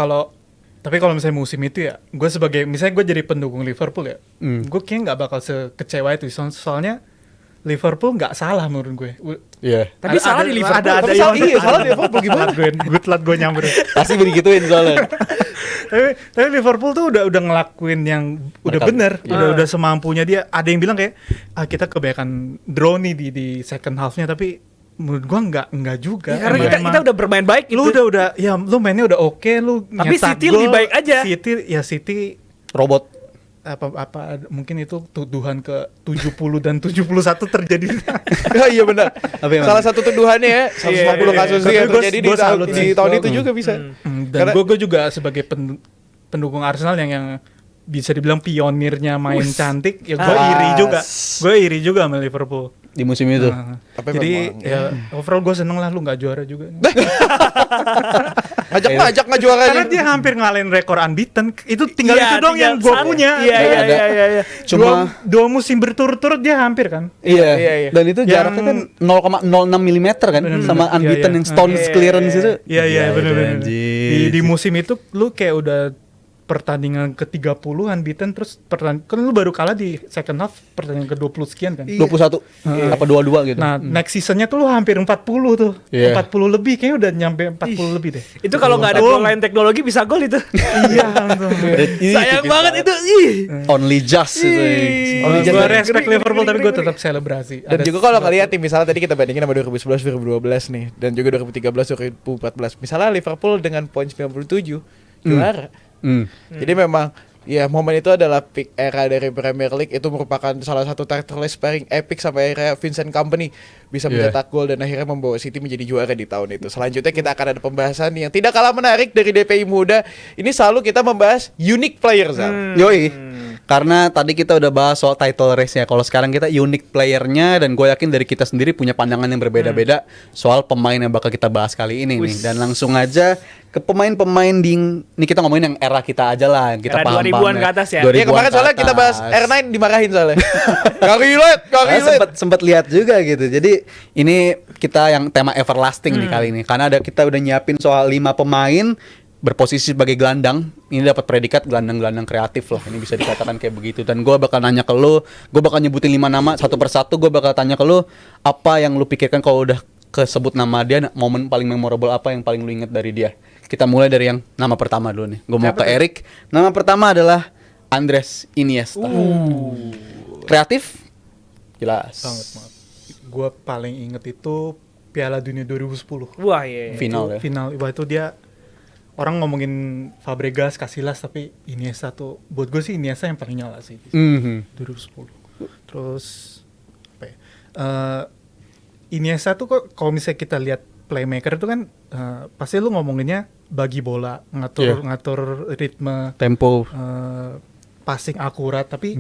tapi kalau misalnya musim itu ya, gue sebagai misalnya gue jadi pendukung Liverpool ya, gue kayaknya nggak bakal sekecewa itu. Soalnya Liverpool nggak salah menurut gue. Iya. Tapi salah di Liverpool. Tapi salah, iya, salah di Liverpool gimana? Gue telat gue nyamber. Pasti begituin soalnya. tapi Liverpool tuh udah ngelakuin yang udah Mereka- bener, udah semampunya dia. Ada yang bilang kayak kita kebanyakan draw nih di second half-nya, tapi menurut gua enggak juga. Ya, karena Emang- kita udah bermain baik lu gitu. udah ya lu mainnya udah oke, lu Tapi nyetak City gol. lebih baik aja. City Robot. apa mungkin itu tuduhan ke 70 dan 71 terjadi. Oh, iya benar. Apa emang? Salah satu tuduhannya ya, 150 kasus Tapi yang gua- terjadi gua salut di sih. tahun itu juga bisa. Dan Karena- gue juga sebagai pendukung Arsenal yang bisa dibilang pionirnya main cantik, ya gue iri juga. Gue iri juga sama Liverpool. Di musim itu. Tapi Jadi memang, ya overall gue seneng lah lu nggak juara juga. Ngajak nggak juara Karena dia hampir ngalahin rekor unbeaten. Itu tinggal Iya, itu dong tinggal yang gue satu. punya. Iya, iya, Ada. iya, iya. Cuma dua musim berturut-turut dia hampir kan. iya. Iya. Dan itu jaraknya kan 0,06 mm kan sama unbeaten Iya, yang stones iya. clearance itu. Iya benar-benar. anjir. Di musim itu lu kayak udah pertandingan ke-30 unbeaten, terus kan lu baru kalah di second half pertandingan ke-20 sekian kan. 21 apa 22 gitu. Nah, next seasonnya tuh lu hampir 40 tuh. Iya. 40 lebih, kayaknya udah nyampe 40 lebih deh. Itu kalau nggak ada goal line teknologi bisa gol itu. Iya, langsung. Sayang banget itu. Ih. Only just itu. Only just Gue dari- respect Liverpool tapi gue tetap selebrasi. Dan Ada juga kalau ngelihat tim misalnya tadi kita bandingin sama 2011 2012 nih dan juga 2013 2014. Misalnya Liverpool dengan poin 97 juara. Jadi memang ya momen itu adalah peak era dari Premier League, itu merupakan salah satu title race paling epic sampai akhirnya Vincent Kompany bisa mencetak gol dan akhirnya membawa City menjadi juara di tahun itu. Selanjutnya kita akan ada pembahasan yang tidak kalah menarik dari DPI Muda. Ini selalu kita membahas unique players. Yoi. Karena tadi kita udah bahas soal title race-nya. Kalau sekarang kita unique player-nya, dan gue yakin dari kita sendiri punya pandangan yang berbeda-beda soal pemain yang bakal kita bahas kali ini nih. Dan langsung aja ke pemain-pemain ini kita ngomongin yang era kita aja lah, yang kita Era paham 2000-an ke atas ya? 2000-an Ya kemarin ke soalnya kita bahas atas. R9 dimarahin soalnya. Gak relate. Sempat lihat juga gitu. Jadi ini kita yang tema everlasting nih kali ini. Karena kita udah nyiapin soal 5 pemain berposisi sebagai gelandang. Ini dapat predikat gelandang-gelandang kreatif lah. Ini bisa dikatakan kayak begitu. Dan gue bakal nanya ke lu, gue bakal nyebutin 5 nama satu persatu. Gue bakal tanya ke lu, apa yang lu pikirkan kalau udah kesebut nama dia, momen paling memorable apa yang paling lu inget dari dia. Kita mulai dari yang nama pertama dulu nih. Gue mau ke Erik. Nama pertama adalah Andres Iniesta. Kreatif? Jelas. banget. Gue paling inget itu Piala Dunia 2010. Wah, iya. Final ya. Final, wah itu dia, orang ngomongin Fabregas, Casillas, tapi Iniesta tuh, buat gue sih Iniesta yang paling nyala sih. 2010. Terus apa ya? Iniesta tuh kok kalau misalnya kita lihat playmaker itu kan pasti lu ngomonginnya bagi bola, ngatur ritme, Tempo. passing akurat, tapi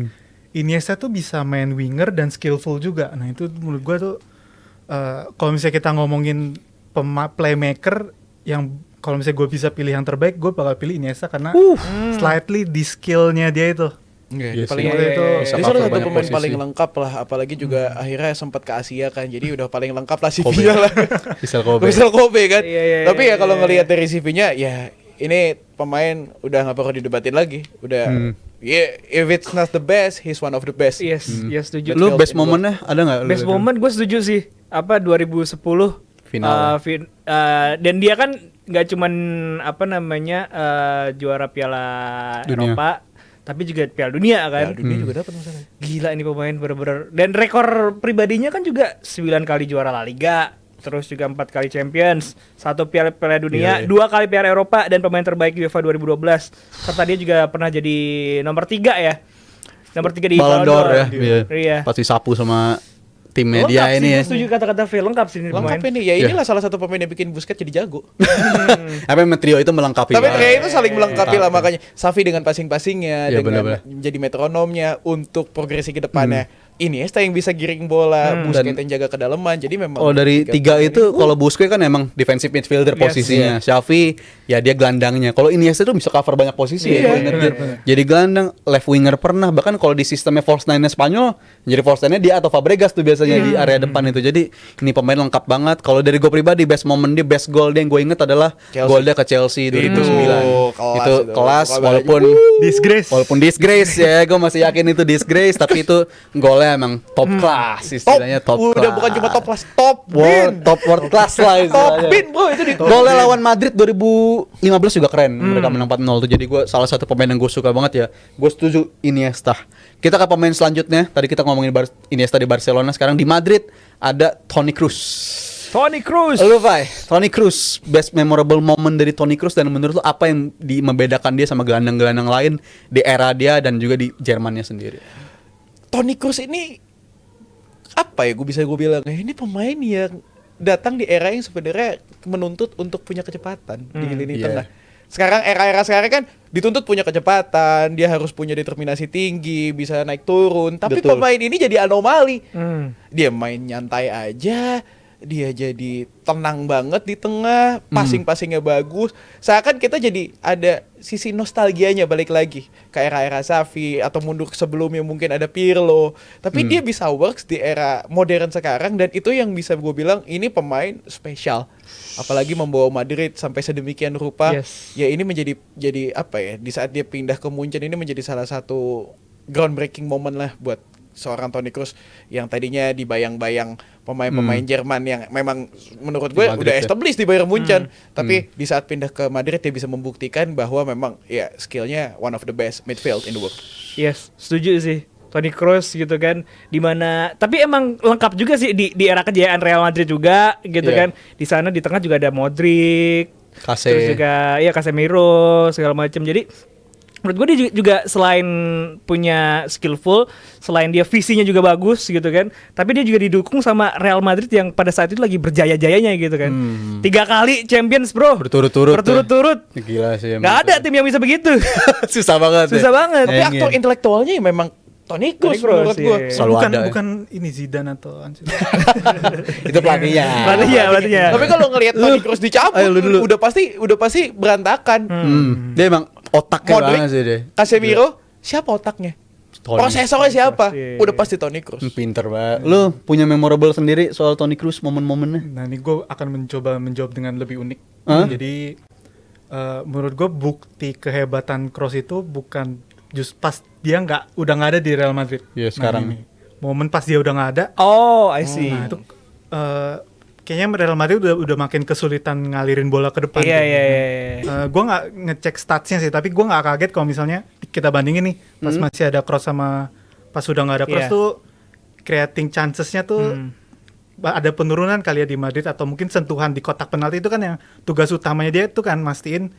Iniesta tuh bisa main winger dan skillful juga. Nah itu menurut gue tuh kalau misalnya kita ngomongin playmaker yang kalau misalnya gue bisa pilih yang terbaik, gue bakal pilih Iniesta karena slightly di skillnya dia itu. Iya, Yes, paling iya. itu Bisa dia salah cover satu banyak pemain posisi. paling lengkap lah, apalagi juga akhirnya sempat ke Asia kan, jadi udah paling lengkap lah CV-nya lah. Vissel Kobe. Vissel Kobe kan. Iya, Tapi ya kalau iya. ngelihat dari CV-nya ya ini pemain udah nggak perlu didebatin lagi, udah. Yeah, if it's not the best, he's one of the best. Yes, yes setuju. Lu best momennya ada nggak? lu? Best moment gue setuju sih. Apa 2010 Final. Dan dia kan nggak cuman apa namanya juara Piala Dunia. Eropa, tapi juga Piala Dunia kan. Piala Dunia juga dapat masalahnya. Gila ini pemain bener-bener. Dan rekor pribadinya kan juga 9 kali juara La Liga, terus juga 4 kali Champions, 1 Piala Dunia, 2 kali Piala Eropa, dan pemain terbaik UEFA 2012. Serta dia juga pernah jadi nomor 3 ya. Nomor 3 di Ballon d'Or ya. Iya. Pasti sapu sama tim Lengkap media sih, ini ya. gue setuju kata-kata Phil, lengkap sih ini Lengkap pemain. ini ya, inilah salah satu pemain yang bikin Busquets jadi jago. Apa memang trio itu melengkapi. Tapi banget. kayak itu saling melengkapi lah, makanya Safi dengan passing-passingnya, Iya, dengan benar-benar. menjadi metronomnya untuk progresi ke depannya. Iniesta yang bisa giring bola, Busquets yang jaga kedalaman. Jadi memang Oh dari 3 itu kalau Busquets kan emang defensive midfielder posisinya. Xavi ya dia gelandangnya. Kalau Iniesta tuh bisa cover banyak posisi ya. Gua inget dia. Jadi gelandang, left winger pernah. Bahkan kalau di sistemnya false nine Spanyol, jadi false nine dia atau Fabregas tuh biasanya di area depan itu. Jadi ini pemain lengkap banget. Kalau dari gue pribadi best moment dia, best goal dia yang gue inget adalah Chelsea. gol dia ke Chelsea 2009. kelas Itu itu. kelas Pokoknya walaupun disgrace ya, gue masih yakin itu disgrace, tapi itu golnya emang top class istilahnya, top udah class. bukan cuma top class, top World, top world class lah top istilahnya. bin bro itu di Golnya lawan Madrid 2015 juga keren. Mereka menang 4-0 tuh. Jadi gue salah satu pemain yang gue suka banget ya. Gue setuju Iniesta. Kita ke pemain selanjutnya. Tadi kita ngomongin Iniesta di Barcelona. Sekarang di Madrid ada Toni Kroos. Toni Kroos. Lu Vai, Toni Kroos, best memorable moment dari Toni Kroos, dan menurut lu apa yang membedakan dia sama gelandang-gelandang lain di era dia dan juga di Jermannya sendiri? Toni Kroos ini apa ya gue bilang ini pemain yang datang di era yang sebenarnya menuntut untuk punya kecepatan di lini iya. tengah. Sekarang era sekarang kan dituntut punya kecepatan, dia harus punya determinasi tinggi, bisa naik turun. Tapi Betul. pemain ini jadi anomali. Hmm. Dia main nyantai aja, dia jadi tenang banget di tengah, passing-passingnya bagus. Seakan kita jadi ada sisi nostalgianya balik lagi ke era-era Xavi atau mundur sebelumnya mungkin ada Pirlo. Tapi dia bisa works di era modern sekarang dan itu yang bisa gue bilang ini pemain spesial. Apalagi membawa Madrid sampai sedemikian rupa. Yes. Ya ini menjadi apa ya? Di saat dia pindah ke Munchen ini menjadi salah satu groundbreaking moment lah buat seorang Toni Kroos yang tadinya dibayang-bayang pemain-pemain Jerman yang memang menurut gue udah established di Bayern Munchen, tapi di saat pindah ke Madrid dia bisa membuktikan bahwa memang ya skillnya one of the best midfield in the world. Yes, setuju sih. Toni Kroos gitu kan, dimana tapi emang lengkap juga sih di era kejayaan Real Madrid juga gitu kan. Di sana di tengah juga ada Modric, terus juga ya Casemiro segala macam. Jadi menurut gue dia juga selain punya skillful, selain dia visinya juga bagus gitu kan, tapi dia juga didukung sama Real Madrid yang pada saat itu lagi berjaya-jayanya gitu kan. 3 kali Champions bro, berturut-turut. Gila sih. Gak ada tim yang bisa begitu. Susah banget. Susah banget. Tapi aktor intelektualnya ya memang Toni Kroos menurut gue. iya. Selalu ada. Bukan ini Zidane atau Ancelotti. Itu pelatihnya. Pelatihnya. Tapi kalau ngelihat Toni Kroos dicabut, udah pasti berantakan. Dia emang otaknya banget sih dia. Casemiro, siapa otaknya? Prosesornya siapa? Pasti. Udah pasti Toni Kroos. Pinter banget. Lu punya memorable sendiri soal Toni Kroos momen-momennya? Nah ini gue akan mencoba menjawab dengan lebih unik. Jadi menurut gue bukti kehebatan Kroos itu bukan just pas dia udah nggak ada di Real Madrid. Iya, sekarang. Ini. Momen pas dia udah nggak ada. Oh, I see. Nah itu kayaknya Real Madrid udah makin kesulitan ngalirin bola ke depan. Iya. Gue nggak ngecek statsnya sih, tapi gue nggak kaget kalau misalnya kita bandingin nih pas masih ada Kroos sama pas udah nggak ada Kroos tuh creating chancesnya tuh ada penurunan kali ya di Madrid atau mungkin sentuhan di kotak penalti itu kan yang tugas utamanya dia tuh kan mastiin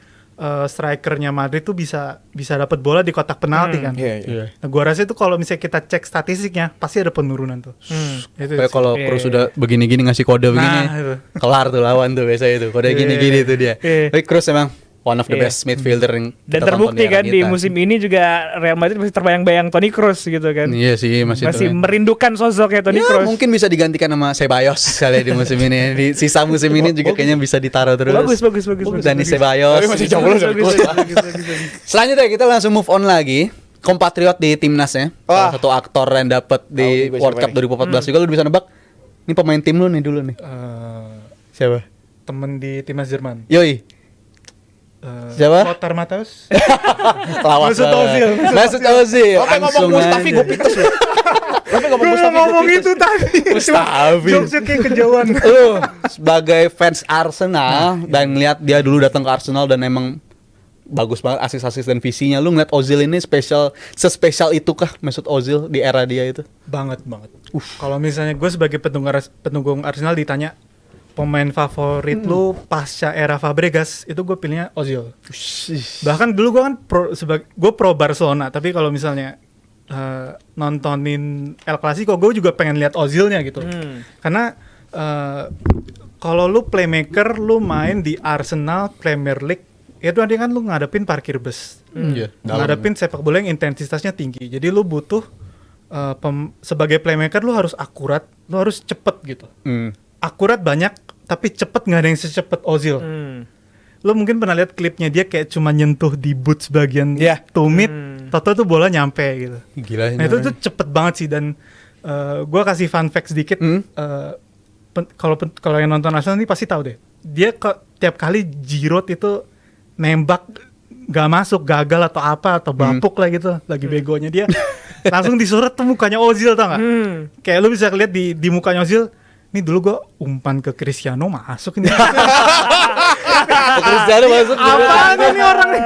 strikernya Madrid tuh bisa dapat bola di kotak penalti kan. Iya. Nah, gua rasa itu kalau misalnya kita cek statistiknya pasti ada penurunan tuh. Itu Kayak kalau Kroos sudah begini-gini ngasih kode begini, itu. kelar tuh lawan tuh biasanya itu. Kode gini-gini tuh dia. Tapi Kroos emang one of the best midfielder yang Dan kita terbukti tonton kan di era kita. musim ini juga Real Madrid masih terbayang-bayang Toni Kroos gitu kan. Iya sih masih merindukan sosoknya Toni Ya, Kroos. mungkin bisa digantikan sama Ceballos kali ya di musim ini. Di sisa musim ini juga kayaknya bisa ditaruh terus. Bagus. Dani Ceballos. Tapi masih jauh loh dari Kroos. Selanjutnya kita langsung move on lagi. Kompatriot di timnas ya. Salah satu aktor yang dapat di Tahu nih, World siapa Cup 2014 juga lu bisa nebak. Ini pemain tim lu nih dulu nih. Siapa? Temen di timnas Jerman. Yoi. Siapa? Lothar Matthäus. Lawas Mesut Ozil. Mesut Ozil. Sampai ngomong Mustafi gue pites loh. Sampai ngomong Mustafi gue pites. tadi. Mustafi. Jokesnya kayak kejauhan. Lu sebagai fans Arsenal dan ngeliat dia dulu datang ke Arsenal dan emang bagus banget asis-asis dan visinya. Lu ngeliat Ozil ini sespesial itukah Mesut Ozil di era dia itu? Banget. Kalau misalnya gue sebagai pendukung Arsenal ditanya pemain favorit lu pasca era Fabregas, itu gue pilihnya Ozil. Bahkan dulu gue kan gue pro Barcelona, tapi kalau misalnya nontonin El Clasico, gue juga pengen lihat Ozilnya gitu. Karena kalau lu playmaker, lu main di Arsenal Premier League, itu nanti kan lu ngadepin parkir bus, ngadepin sepak bola yang intensitasnya tinggi. Jadi lu butuh sebagai playmaker lu harus akurat, lu harus cepet gitu. Akurat banyak, tapi cepet nggak ada yang secepat Ozil. Lo mungkin pernah lihat klipnya dia kayak cuma nyentuh di boots bagian tumit, toto tuh bola nyampe gitu. Gila. Nah itu tuh cepet banget sih dan gue kasih fun fact sedikit. Kalau yang nonton Arsenal ini pasti tahu deh. Dia tiap kali Giroud itu nembak nggak masuk, gagal atau apa atau bapuk lah gitu, lagi begonya dia langsung disorot tuh mukanya Ozil, tau nggak? Kayak lo bisa lihat di mukanya Ozil. Ini dulu gue umpan ke Cristiano masuk ini. Cristiano masuk. Apaan ini orang nih?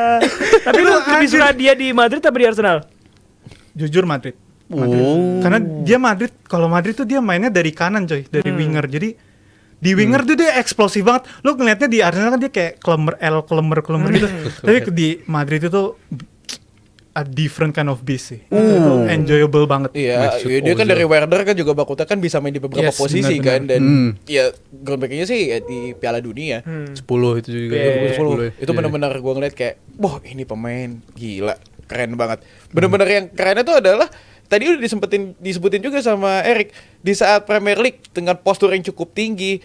Tapi lu lebih suka dia di Madrid atau di Arsenal? Jujur Madrid. Karena dia kalau Madrid tuh dia mainnya dari kanan coy, dari winger. Jadi di winger tuh dia eksplosif banget. Lu ngeliatnya di Arsenal kan dia kayak klemer gitu. Tapi di Madrid itu a different kind of beast sih. Itu enjoyable banget. Iya, dia kan dari Werder kan juga Bakutnya kan bisa main di beberapa posisi benar-benar. kan dan ya groundbreakingnya sih ya, di Piala Dunia 10 itu juga. 2010 itu benar-benar gue ngeliat kayak, wah ini pemain gila, keren banget. Benar-benar yang kerennya tuh adalah tadi udah disebutin juga sama Erik, di saat Premier League dengan postur yang cukup tinggi,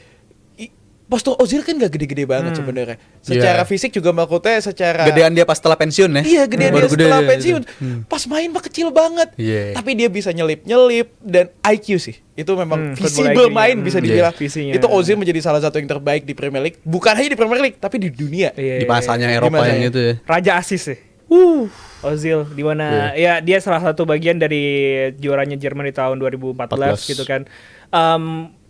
postur Ozil kan gak gede-gede banget sebenarnya. Secara fisik juga maksudnya secara Gedean dia pas setelah pensiun ya. Iya, gedean Baru dia setelah gede, pensiun. Pas main mah kecil banget. Iya. Tapi dia bisa nyelip-nyelip dan IQ sih. Itu memang visi football bermain IQ-nya. bisa dibilang. Visinya. Itu Ozil menjadi salah satu yang terbaik di Premier League. Bukan hanya di Premier League, tapi di dunia. Iya, Di iya, masanya iya. Eropa Di masanya. yang itu ya. Raja asis sih. Ozil di mana ya dia salah satu bagian dari juaranya Jerman di tahun 2014 gitu kan.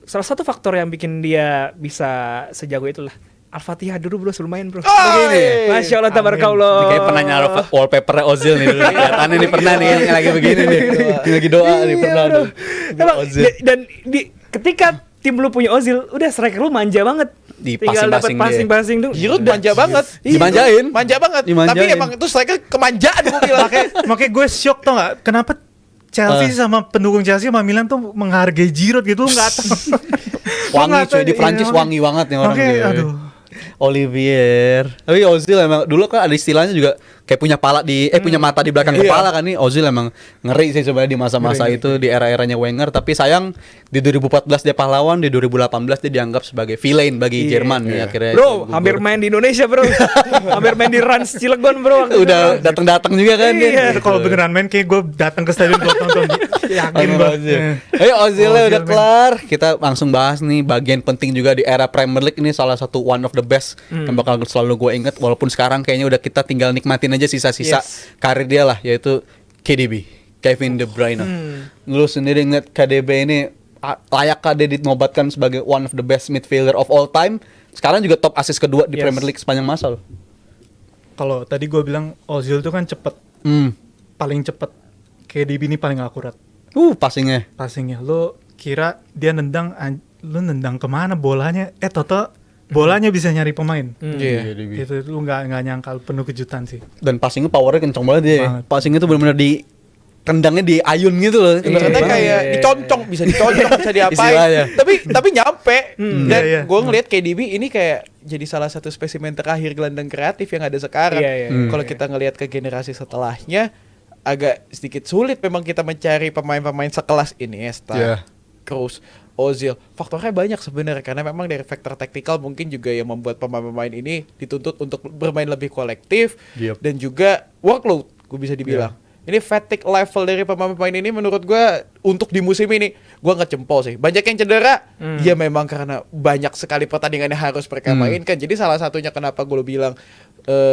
Salah satu faktor yang bikin dia bisa sejago itulah Al-Fatihah dulu bro, sebelum main bro. Begini ya? Masya Allah, Ini tabarakallah. kayak pernah naruh wallpaper Ozil nih dulu. Kelihatannya nih pernah nih yang lagi begini nih. Ini lagi doa nih pernah. bro. Emang, Ozil. dan ketika tim lu punya Ozil, udah striker lu manja banget. Di Tinggal dapat passing-passing dia. passing-passing tuh. Giroud manja banget. Dimanjain. Manja banget. Dimanjain. Tapi emang itu striker kemanjaan gue bilang. Makanya gue shock tau gak, kenapa Chelsea sama pendukung Chelsea sama Milan tuh menghargai Giroud gitu, nggak tahu. Wangi cuy, di Prancis wangi banget nih orang Makanya, dia. aduh. Olivier. Tapi Ozil emang dulu kan ada istilahnya juga kayak punya punya mata di belakang kepala kan nih. Ozil emang ngeri sih sebenarnya di masa-masa itu di era-eranya Wenger, tapi sayang di 2014 dia pahlawan, di 2018 dia dianggap sebagai villain bagi Jerman nih akhirnya. Bro, hampir main di Indonesia bro. Hampir main di Rans Cilegon bro. waktu itu, udah bro. datang-datang juga kan dia. Iya. Kalau beneran main kayak gue datang ke stadion buat nonton. Yakin gue. Ayo Ozilnya udah men. kelar. Kita langsung bahas nih bagian penting juga di era Premier League ini, salah satu one of the best yang bakal selalu gue inget, walaupun sekarang kayaknya udah kita tinggal nikmatin aja sisa-sisa karir dia lah, yaitu KDB, Kevin De Bruyne. Lu sendiri ngeliat KDB ini layakkah dia dinobatkan sebagai one of the best midfielder of all time? Sekarang juga top assist kedua di Premier League sepanjang masa loh. Kalau tadi gue bilang Ozil tuh kan cepet, paling cepet. KDB ini paling akurat Passingnya. passingnya. Lo kira dia lu nendang kemana bolanya? Toto bolanya bisa nyari pemain. Iya. Itu lu nggak nyangkal, penuh kejutan sih. Dan passingnya powernya kenceng banget dia. Banget. Passingnya tuh benar-benar di tendangnya di ayun gitu loh. Ibaratnya kayak diconcong, bisa diconcong, bisa diapain. Istilahnya. Tapi nyampe. Dan Iya, iya. gue ngeliat KDB ini kayak jadi salah satu spesimen terakhir gelandang kreatif yang ada sekarang. Iya, iya. Kalau kita ngelihat ke generasi setelahnya, agak sedikit sulit memang kita mencari pemain-pemain sekelas Iniesta, Iya. Kroos, Ozil. Faktornya banyak sebenarnya karena memang dari faktor taktikal mungkin juga yang membuat pemain-pemain ini dituntut untuk bermain lebih kolektif Yep. dan juga workload, gue bisa dibilang. Ini fatigue level dari pemain-pemain ini menurut gue untuk di musim ini gue nggak jempol sih. Banyak yang cedera, ya memang karena banyak sekali pertandingan yang harus mereka mainkan. Jadi salah satunya kenapa gue bilang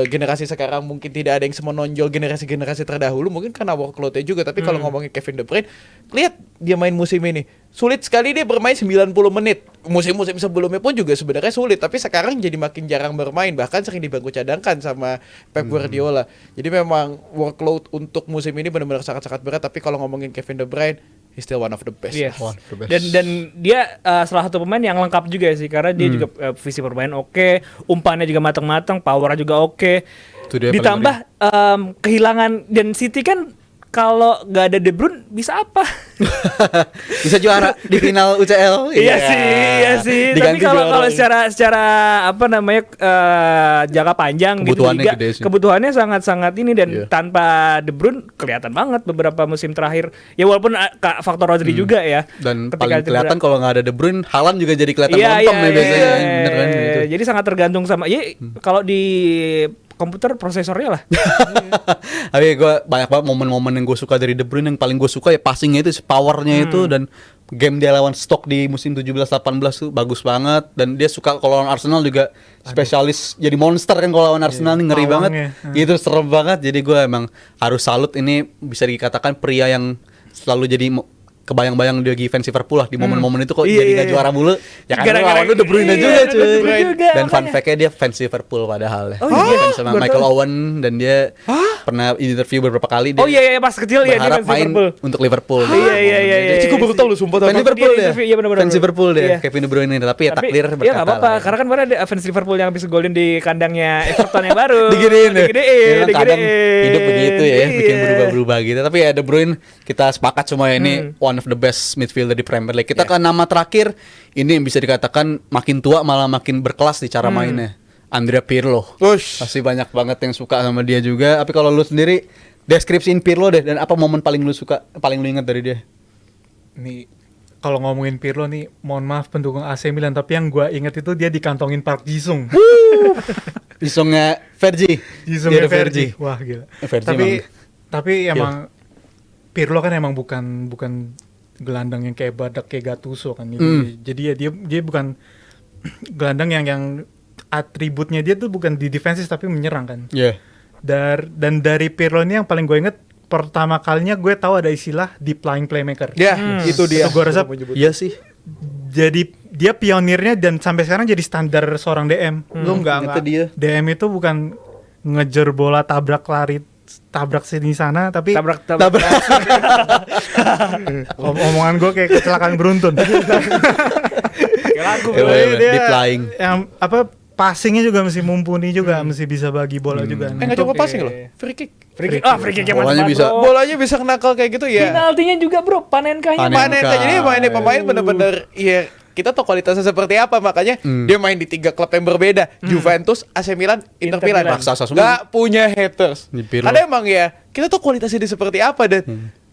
generasi sekarang mungkin tidak ada yang semenonjol generasi-generasi terdahulu, mungkin karena workload-nya juga. Tapi kalau ngomongin Kevin De Bruyne, lihat dia main musim ini. Sulit sekali dia bermain 90 menit. Musim-musim sebelumnya pun juga sebenarnya sulit, tapi sekarang jadi makin jarang bermain, bahkan sering di bangku cadangkan sama Pep Guardiola. Jadi memang workload untuk musim ini benar-benar sangat-sangat berat, tapi kalau ngomongin Kevin De Bruyne, he's still one of the best. Yes. One of the best. Dan dia salah satu pemain yang lengkap juga sih, karena dia juga visi bermain oke, umpannya juga matang-matang, powernya juga oke. Itu dia paling Ditambah kehilangan, dan City kan kalau nggak ada De Bruyne bisa apa? Bisa juara di final UCL. Iya sih. Tapi Diganti kalau juara. secara apa namanya jangka panjang gitu Kebutuhannya Liga, gede sih. kebutuhannya sangat-sangat ini, dan Iya. tanpa De Bruyne kelihatan banget beberapa musim terakhir. Ya walaupun faktor Rodri juga ya. Dan ketika paling cedera. kelihatan kalau nggak ada De Bruyne, Haaland juga jadi kelihatan Iya, lompong nih biasanya. iya. Bener kan gitu. Jadi sangat tergantung sama kalau di komputer prosesornya lah. Tapi gue banyak banget momen-momen yang gue suka dari De Bruyne. Yang paling gue suka ya passingnya itu, powernya itu, dan game dia lawan Stoke di musim 17-18 tuh bagus banget. Dan dia suka kalau lawan Arsenal juga spesialis jadi monster kan kalau lawan Arsenal nih, ngeri banget. Itu serem banget. Jadi gue emang harus salut, ini bisa dikatakan pria yang selalu jadi kebayang-bayang dia lagi fans Liverpool lah di momen-momen itu kok Iya, jadi iya. gak juara mulu. Ya kan Gara-gara- lawan lu De Bruyne iya, juga De cuy. Bruyne juga, Dan fun makanya. fact-nya dia fans Liverpool padahal ya. Oh, iya? Fans sama Baru Michael tahu. Owen, dan dia pernah interview beberapa kali dia. Oh iya pas kecil ya dia berharap fans main Liverpool. untuk Liverpool. Iya. Cik, gue baru tahu lu sumpah. Fans tapi- Liverpool dia ya. interview, iya, bener-bener. Fans Liverpool deh, Iya. Kevin De Bruyne ini. Tapi ya takdir Iya berkata nggak apa-apa, lah ya. karena kan kemarin ada fans Liverpool yang habis golin di kandangnya Everton yang baru. Digedein ya. Memang kadang digedein. hidup begitu ya, bikin Iya. berubah-berubah gitu. Tapi ya De Bruyne kita sepakat semua ya, ini one of the best midfielder di Premier League. Kita ke nama terakhir, ini yang bisa dikatakan makin tua malah makin berkelas di cara mainnya. Andrea Pirlo. Ush. Pasti banyak banget yang suka sama dia juga. Tapi kalau lu sendiri deskripsiin Pirlo deh, dan apa momen paling lu suka, paling lu ingat dari dia? Nih kalau ngomongin Pirlo nih, mohon maaf pendukung AC Milan, tapi yang gua inget itu dia dikantongin Park Ji-sung. Isongnya Vergi. Ji-sungnya Dia ada Vergi. Wah gila. Vergi Tapi emang Pirlo kan emang bukan gelandang yang kayak Badak kayak Gattuso kan gitu. Jadi ya dia bukan gelandang yang atributnya dia tuh bukan di defensif tapi menyerang kan. Iya. Dan dari Pirlo ini yang paling gue inget, pertama kalinya gue tahu ada istilah deep lying playmaker. Ya, itu dia. Itu gue rasa Iya sih. jadi dia pionirnya dan sampai sekarang jadi standar seorang DM. Lu Ternyata dia. DM itu bukan ngejar bola tabrak sini sana, tapi Tabrak. omongan gue kayak kecelakaan beruntun. Kayak lagu. Iya, iya, Dia deep lying. yang apa passingnya juga mesti mumpuni juga, mesti bisa bagi bola juga. Nggak cuma passing loh, free kick. Free kick yang Bolanya mantap, bisa. bro. Bolanya bisa nakal kayak gitu ya. Penaltinya juga bro, Panenkanya. Panenka. Jadi pemain bener-bener ya kita tahu kualitasnya seperti apa, makanya dia main di 3 klub yang berbeda, Juventus, AC Milan, Inter Milan. Milan. Raksasa semua. Nggak punya haters. Di Pirlo. Ada emang ya, kita tahu kualitasnya dia seperti apa dan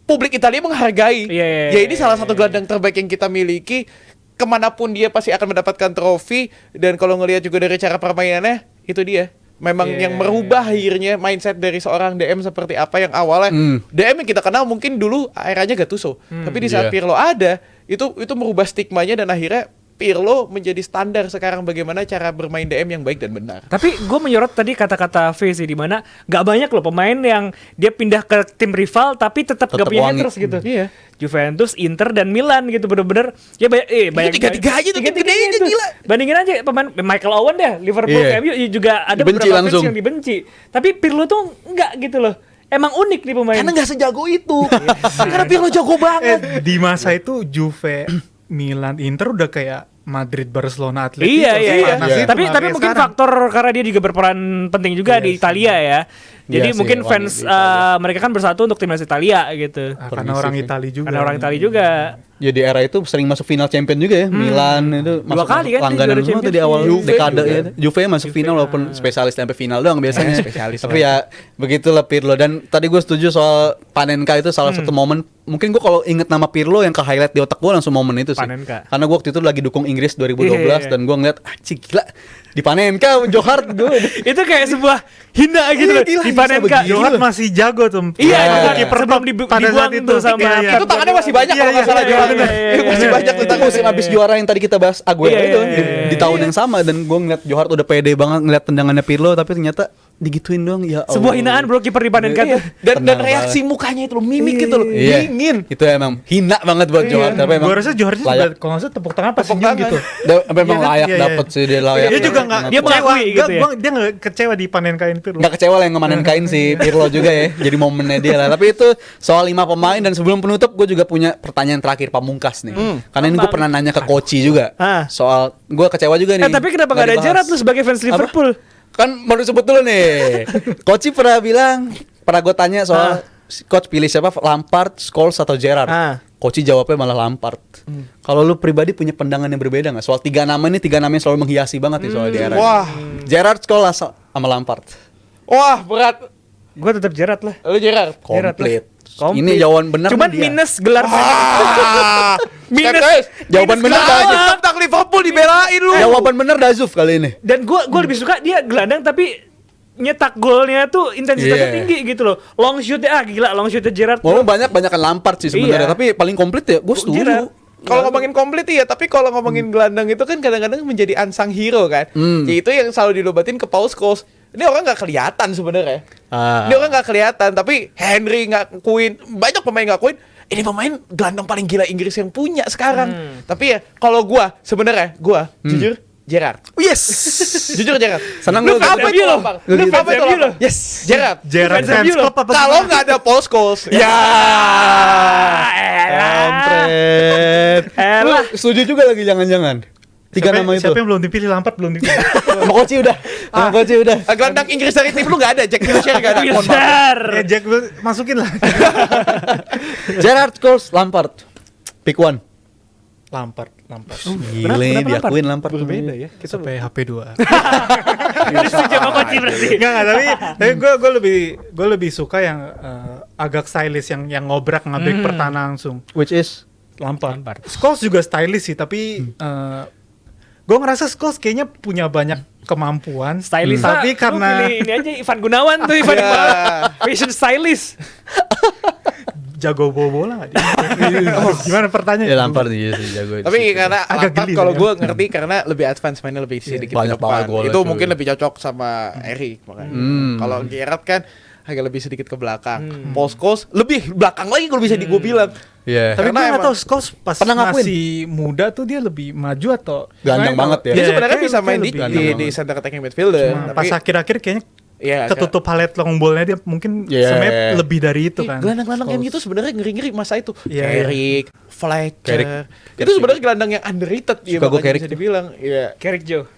publik Italia menghargai. Iya. Ya ini salah satu gelandang terbaik yang kita miliki. Kemanapun dia pasti akan mendapatkan trofi, dan kalau ngelihat juga dari cara permainannya, itu dia. Memang yang merubah akhirnya mindset dari seorang DM seperti apa yang awalnya DM yang kita kenal mungkin dulu eranya Gattuso, tapi di saat Iya. Pirlo ada, itu merubah stigmanya dan akhirnya Pirlo menjadi standar sekarang bagaimana cara bermain DM yang baik dan benar. Tapi gue menyorot tadi kata-kata V sih, di mana nggak banyak loh pemain yang dia pindah ke tim rival tapi tetap Tetap gak punya wangi. haters gitu. Iya. Juventus, Inter dan Milan gitu bener-bener ya banyak tiga-tiga aja tuh, tiga-tiganya gedenya tuh. gila. Bandingin aja pemain Michael Owen deh, Liverpool, Iya. MU juga ada Dibenci beberapa langsung. fans yang dibenci. Tapi Pirlo tuh enggak gitu loh. Emang unik nih pemain. Karena nggak sejago itu. Karena Pirlo jago banget. Di masa itu Juve, Milan, Inter udah kayak Madrid, Barcelona, Atletico. Iya. sepanas itu Tapi makanya mungkin sekarang. faktor karena dia juga berperan penting juga di Italia ya. Jadi Iya sih, mungkin wangi fans di Italia. mereka kan bersatu untuk timnas Italia gitu. Karena orang Itali juga. Karena orang Italia juga. Ya di era itu sering masuk final champion juga ya. Milan itu Dua kali kan dia langganan juara semua tuh di Champions. awal Juve dekade juga. ya. Juve masuk final walaupun spesialis sampai final doang biasanya. Spesialis Tapi ya begitulah Pirlo. Dan tadi gue setuju soal Panenka itu salah satu momen. Mungkin gue kalau inget nama Pirlo yang ke highlight di otak gue langsung momen itu sih. Panenka. Karena gue waktu itu lagi dukung Inggris 2012 Iya. dan gue ngeliat cik gila di Panenka Johar gue. Itu kayak sebuah hina gitu loh. Gila, Di bisa Panenka. begini. Johar masih jago tuh. Iya, Iya. Johar Kiper sebelum pada dibuang saat itu. tuh sama Iya. Itu tangannya masih banyak kalau nggak salah Iya, Johar. bener. Masih banyak tuh Itu tangannya. musim abis juara yang tadi kita bahas Aguero Iya, itu iya, di tahun yang sama, dan gue ngeliat Johar tuh udah pede banget ngeliat tendangannya Pirlo, tapi ternyata digituin doang ya Allah. Sebuah hinaan bro kiper di Panenka Iya. tuh. Dan Tenang reaksi mukanya itu loh, mimik itu loh, Iya. dingin. Itu emang hina banget buat Johar, tapi emang Gue rasa Johar juga layak. kalau nggak salah tepuk tangan pas Tepuk senyum tangan. gitu. Memang Iya kan? layak Iya, dapet iya. sih, dia layak. Dia juga nggak Dia mengakui kecewa, gitu ya. dia nggak kecewa di Panenkain Pirlo. Nggak kecewa lah yang ngemanen-kain si Pirlo juga ya. Jadi momennya dia lah. Tapi itu soal 5 pemain, dan sebelum penutup gue juga punya pertanyaan terakhir pamungkas nih. Karena ini gue pernah nanya ke Koci juga. Ah. Soal gue kecewa juga nih. Tapi kenapa gak ada dibahas. Gerrard lu sebagai fans Liverpool? Kan baru sebut dulu nih. Koci pernah bilang, pernah gue tanya soal coach pilih siapa, Lampard, Scholes atau Gerrard. Koci jawabnya malah Lampard. Kalau lu pribadi punya pandangan yang berbeda nggak soal 3 nama ini? 3 nama yang selalu menghiasi banget nih soal di era ini. Wah. Gerrard, Scholes sama Lampard. Wah, berat. Gue tetap Gerrard lah. Lu Gerrard. Komplit. Komplit. Ini jawaban benar. Cuman nih dia. minus gelar. Minus. Jawaban benar Gelandang dah. tentang Liverpool dibelain lu. Jawaban benar Dazuf kali ini. Dan gue lebih suka dia gelandang tapi nyetak golnya tuh intensitasnya Iya. tinggi gitu loh. Long shootnya gila, long shootnya Gerrard. Walaupun banyak-banyakan Lampard sih sebenarnya, Iya. tapi paling komplit ya gue setuju. Gerrard. Kalau ngomongin komplit iya, tapi kalau ngomongin gelandang itu kan kadang-kadang menjadi unsung hero kan. Ya itu yang selalu dilobatin ke Paul Scholes. Ini orang nggak kelihatan sebenarnya. Ah. Ini orang nggak kelihatan, tapi Henry ngakuin, banyak pemain ngakuin. Ini pemain gelandang paling gila Inggris yang punya sekarang. Tapi ya kalau gua sebenarnya jujur Gerrard. Yes. Jujur Gerrard. Senang Lu gua. apa MU itu lo? Lampard? Lu Lu fans apa itu MU lo? Lampard? Yes, Gerrard. Gerrard Fans fans MU loh. club apa Kalau gimana? nggak ada Paul Scholes, Ya. Elah. Lu setuju juga lagi jangan-jangan. 3 nama itu. Siapa yang belum dipilih? Lampard belum dipilih. Sama Koci udah. Sama Koci udah. gelandang Inggris dari tim lu nggak ada, Jack Wilshere nggak ada. Mohon maaf. Besar. Ya Jack masukin lah. Gerrard, Scholes, Lampard. Pick one. Lampard. Gile, diakuin Lampard Berbeda ya. Kita sampai HP2. Terus setuju sama Koci berarti. Enggak, tapi gue lebih suka yang agak stylish yang ngobrak ngabrik pertahanan langsung. Which is Lampard. Scholes juga stylish sih, tapi gue ngerasa Scholes kayaknya punya banyak kemampuan. Stylist tapi lah, karena lu pilih ini aja Ivan Gunawan tuh, Ivan Gunawan. Fashion stylist. jago bawa bola nggak dia? Gimana pertanyaan? ya Lampard iya sih jago. Tapi karena Agak Lampard geli kalau ya. gue ngerti karena lebih advance mainnya lebih sedikit Banyak ke depan. banget golnya, Itu cuy. mungkin lebih cocok sama Erik makanya. Kalau Gerrard kan agak lebih sedikit ke belakang. Paul Scholes lebih belakang lagi kalau bisa gue bilang. Iya. Tapi gue Karena nggak emang- tahu Scholes pas Pernah ngakuin? masih muda tuh dia lebih maju atau Gandang banget ya. Dia Iya, sebenarnya kayak- bisa main kayak di lebih di, gandang di banget. center attacking midfielder. Cuma pas akhir-akhir kayaknya Iya, ketutup palet long ball-nya dia mungkin Yeah. sebenarnya lebih dari itu kan. gelandang-gelandang Scholes. MU itu sebenarnya ngeri-ngeri masa itu. Iya, Carrick, Fletcher. Carrick. Itu sebenarnya gelandang yang underrated ya Suka gua makanya Carrick bisa tuh. dibilang. Iya. Carrick Joe.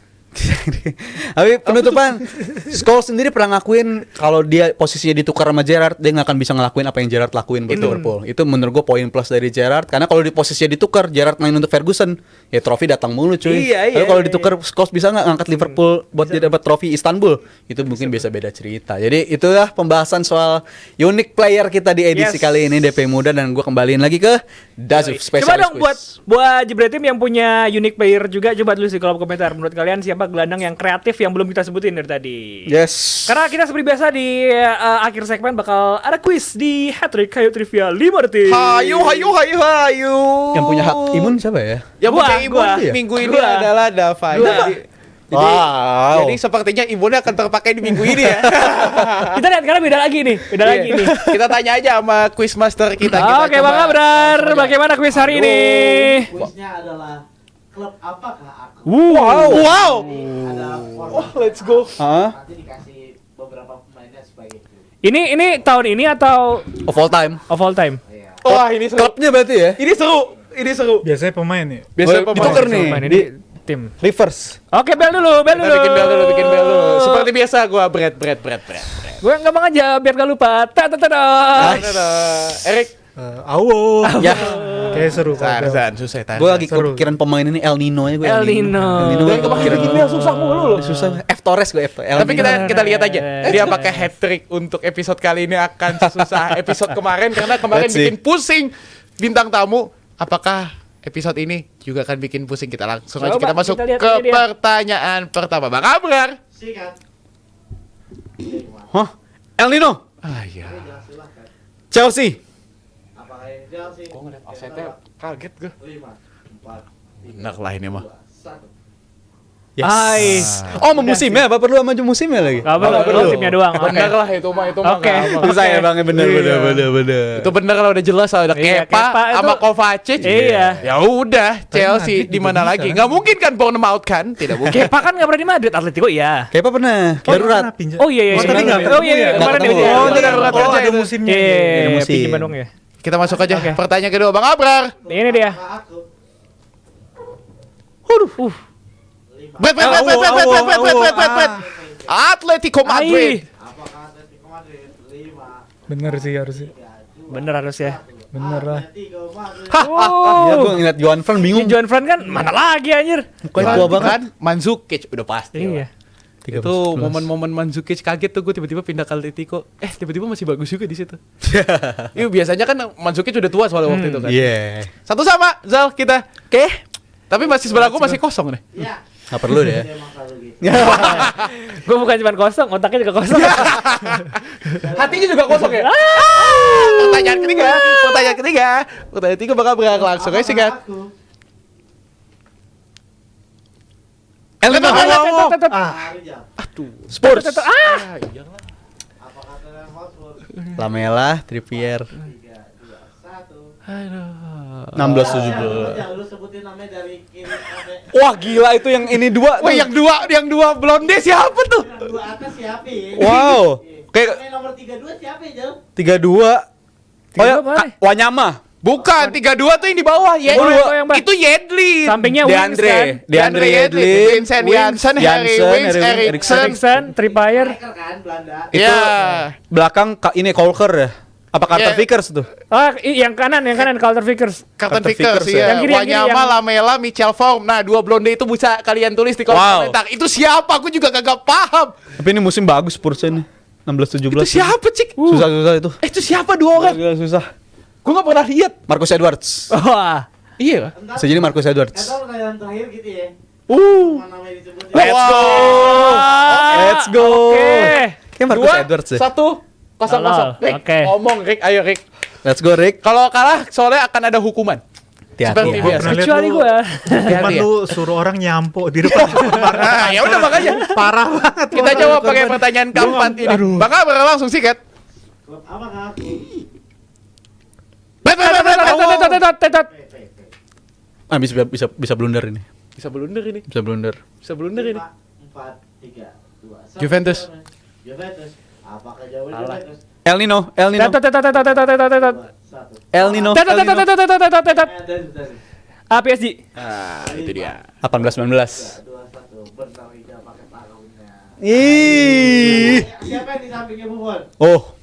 Tapi penutupan Scholes sendiri pernah ngakuin kalau dia posisinya ditukar sama Gerrard dia nggak akan bisa ngelakuin apa yang Gerrard lakuin buat Liverpool. Itu menurut gue poin plus dari Gerrard karena kalau di posisinya ditukar Gerrard main untuk Ferguson ya trofi datang mulu cuy. Iya, Tapi kalau iya, ditukar Scholes bisa nggak ngangkat Liverpool buat dia dapat trofi Istanbul itu mungkin bisa beda cerita. Jadi itulah pembahasan soal unique player kita di edisi Yes. kali ini DP Muda dan gue kembaliin lagi ke Dazuf Special Coba dong buat Jebret Tim yang punya unique player juga, coba tulis di kolom komentar. Menurut kalian siapa gelandang yang kreatif yang belum kita sebutin dari tadi? Yes. Karena kita seperti biasa di akhir segmen bakal ada quiz di Hat-Trick Kayu Trivia 5 detik. Hayu. Yang punya hak imun siapa ya? Yang Gua, punya imun gua. minggu ini Gua. adalah Dava. Jadi, Wow. jadi sepertinya imunnya akan terpakai di minggu ini ya. Kita lihat karena beda lagi nih, beda lagi nih. Kita tanya aja sama quizmaster kita. Oke, Bang Abrar, bagaimana quiz hari ini? Kuisnya adalah klub apakah aku? Wow. Ada format. Oh, let's go. Hah? Nanti dikasih beberapa pemainnya sebagai klub. Ini tahun ini atau Of all time. of all time? Iya. Wah, ini seru. Klubnya berarti ya? Ini seru. Ini seru. Biasanya pemain ya. Biasanya Oh, pemain. ditukar nih. Main ini tim. Reverse. Oke, bel dulu. Kita bikin bel dulu. Seperti biasa gua bread. Gue ngomong aja biar gak lupa. Erik. Awo. Ya. Kayak seru. Tarzan, susah Tarzan. Gue lagi Seru. kepikiran pemain ini El Nino ya gue. El Nino. El Nino Dan kepikiran gini susah mulu loh. susah. F Torres gue F. El Tapi Nino. kita lihat aja dia pakai hat trick untuk episode kali ini akan sesusah episode kemarin karena kemarin Let's see. bikin pusing bintang tamu. Apakah episode ini juga akan bikin pusing kita langsung aja Coba, kita masuk kita lihat ke ini dia. pertanyaan pertama. Bang Abrar. Sikat. Hah? El Nino. Ah iya. Silahkan. Chelsea. Apakah yang Chelsea? Gua ngeliat asetnya kaget gue. 5, 4, Bener lah ini mah. 1. Ais. Oh, mau musimnya apa perlu sama musimnya lagi? Gak perlu, timnya doang. Oke. Bener lah itu mah Oke. nggak apa. Susah ya Bang, bener. Itu bener lah udah jelas ada Iya, Kepa Kepa itu- sama Kovacic. Iya. Ya udah, Chelsea Madrid di juga mana bisa, lagi? kan? Nggak mungkin kan Bournemouth kan? Tidak mungkin. Kepa kan gak pernah di Madrid, Atletico iya. Kayak apa pernah? Darurat. Oh iya iya. Oh, iya. tadi nggak Oh iya iya. ketemu Kemarin ya? dia. Oh, itu darurat Oh, aja ada itu. musimnya. Iya, Ada musim. pinjaman dong ya. Kita masuk aja. Pertanyaan kedua, Bang Abrar. Ini dia. Apakah aku? Bet. Atletico Madrid. Apakah Atletico Madrid? 5, Bener sih harusnya. 3, 2, Bener harus ya. Bener lah. Atletico Madrid. Ya gue ngeliat Johan Fran Ini bingung. Johan Fran kan mana lagi anjir? Mukanya tua banget. Kan Mandzukic udah pasti. Iya. Itu momen-momen Mandzukic kaget tuh gue tiba-tiba pindah ke Atletico. Tiba-tiba masih bagus juga di situ. Iya biasanya kan Mandzukic udah tua soalnya waktu itu kan. Iya. Satu sama Zal kita. Oke. Tapi masih sebelah gue masih kosong nih. Iya. Nggak perlu deh ya. Emang selalu gitu. Gue bukan cuma kosong, otaknya juga kosong. Hatinya juga kosong ya. Pertanyaan ketiga. Pertanyaan ketiga bakal berak langsung aja sih kan. Aku. El Nino. Hari jam. Spurs. Apakah Tottenham Hotspur? Lamela, Trippier. 3, 2, 1. 16 Lu sebutin namanya dari kiri sampai 17. Wah, gila itu yang ini dua. Wah yang dua blonde siapa tuh? yang dua atas siapa ya? Wow. Kayak Yang nomor 32 siapa ya, Jel? 32. Oh ya, mana? Wanyama. Bukan, 32 tuh yang di bawah. Oh, yang bawah. Itu Yedlin. Sampingnya Wings kan. DeAndre Yedlin, Vincent Janssen, Harry Winks, Eriksen. Eriksen, Trippier. Striker kan Belanda. Itu Ya. belakang ini Kolker ya. Apa Carter Iya. Vickers tuh? Yang kanan Carter Vickers. Carlton Carter Vickers Vickers, ya. Yang kiri, yang kiri, Wanyama, yang- Lamela, Mitchell Form. Nah, dua blonde itu bisa kalian tulis di kolom Wow. komentar. Itu siapa? Aku juga kagak paham. Tapi ini musim bagus Spurs ini. 16-17. Itu siapa, Cik? Susah-susah itu. Itu siapa dua orang? Agak susah. Gue gak pernah lihat. Marcus Edwards. Wah. Iya. Sejadi Marcus Edwards. Atau pertanyaan terakhir gitu ya. Nama-nama yang disebut. Let's go. Let's go. Oke. Kayak Marcus Edwards deh. 1-0. Halal. Rick, Oke. ngomong Rick, ayo Rick. Let's go Rick. Kalau kalah soalnya akan ada hukuman. Seperti Hati-hati. biasa. Pernah lihat Kecuali lu- gue. Cuman Hati-hati ya. lu suruh orang nyampo di depan. Nah, ya udah makanya. Parah banget. Kita jawab pakai pertanyaan keempat ini. Bang Abra langsung sikat. Klub apakah aku? Bet. Ah, bisa blunder ini. Bisa blunder ini. Bisa blunder. Bisa blunder ini. 4, 3, 2, 1. Juventus. Juventus. Apakah jawaban Salah. Juventus? El Nino. 2, 1. El Nino. PSG. Ah, itu dia. 18-19. 2, 1. Benar tidak pakai tahunnya. Ih. Siapa yang di sampingnya Buffon? Oh,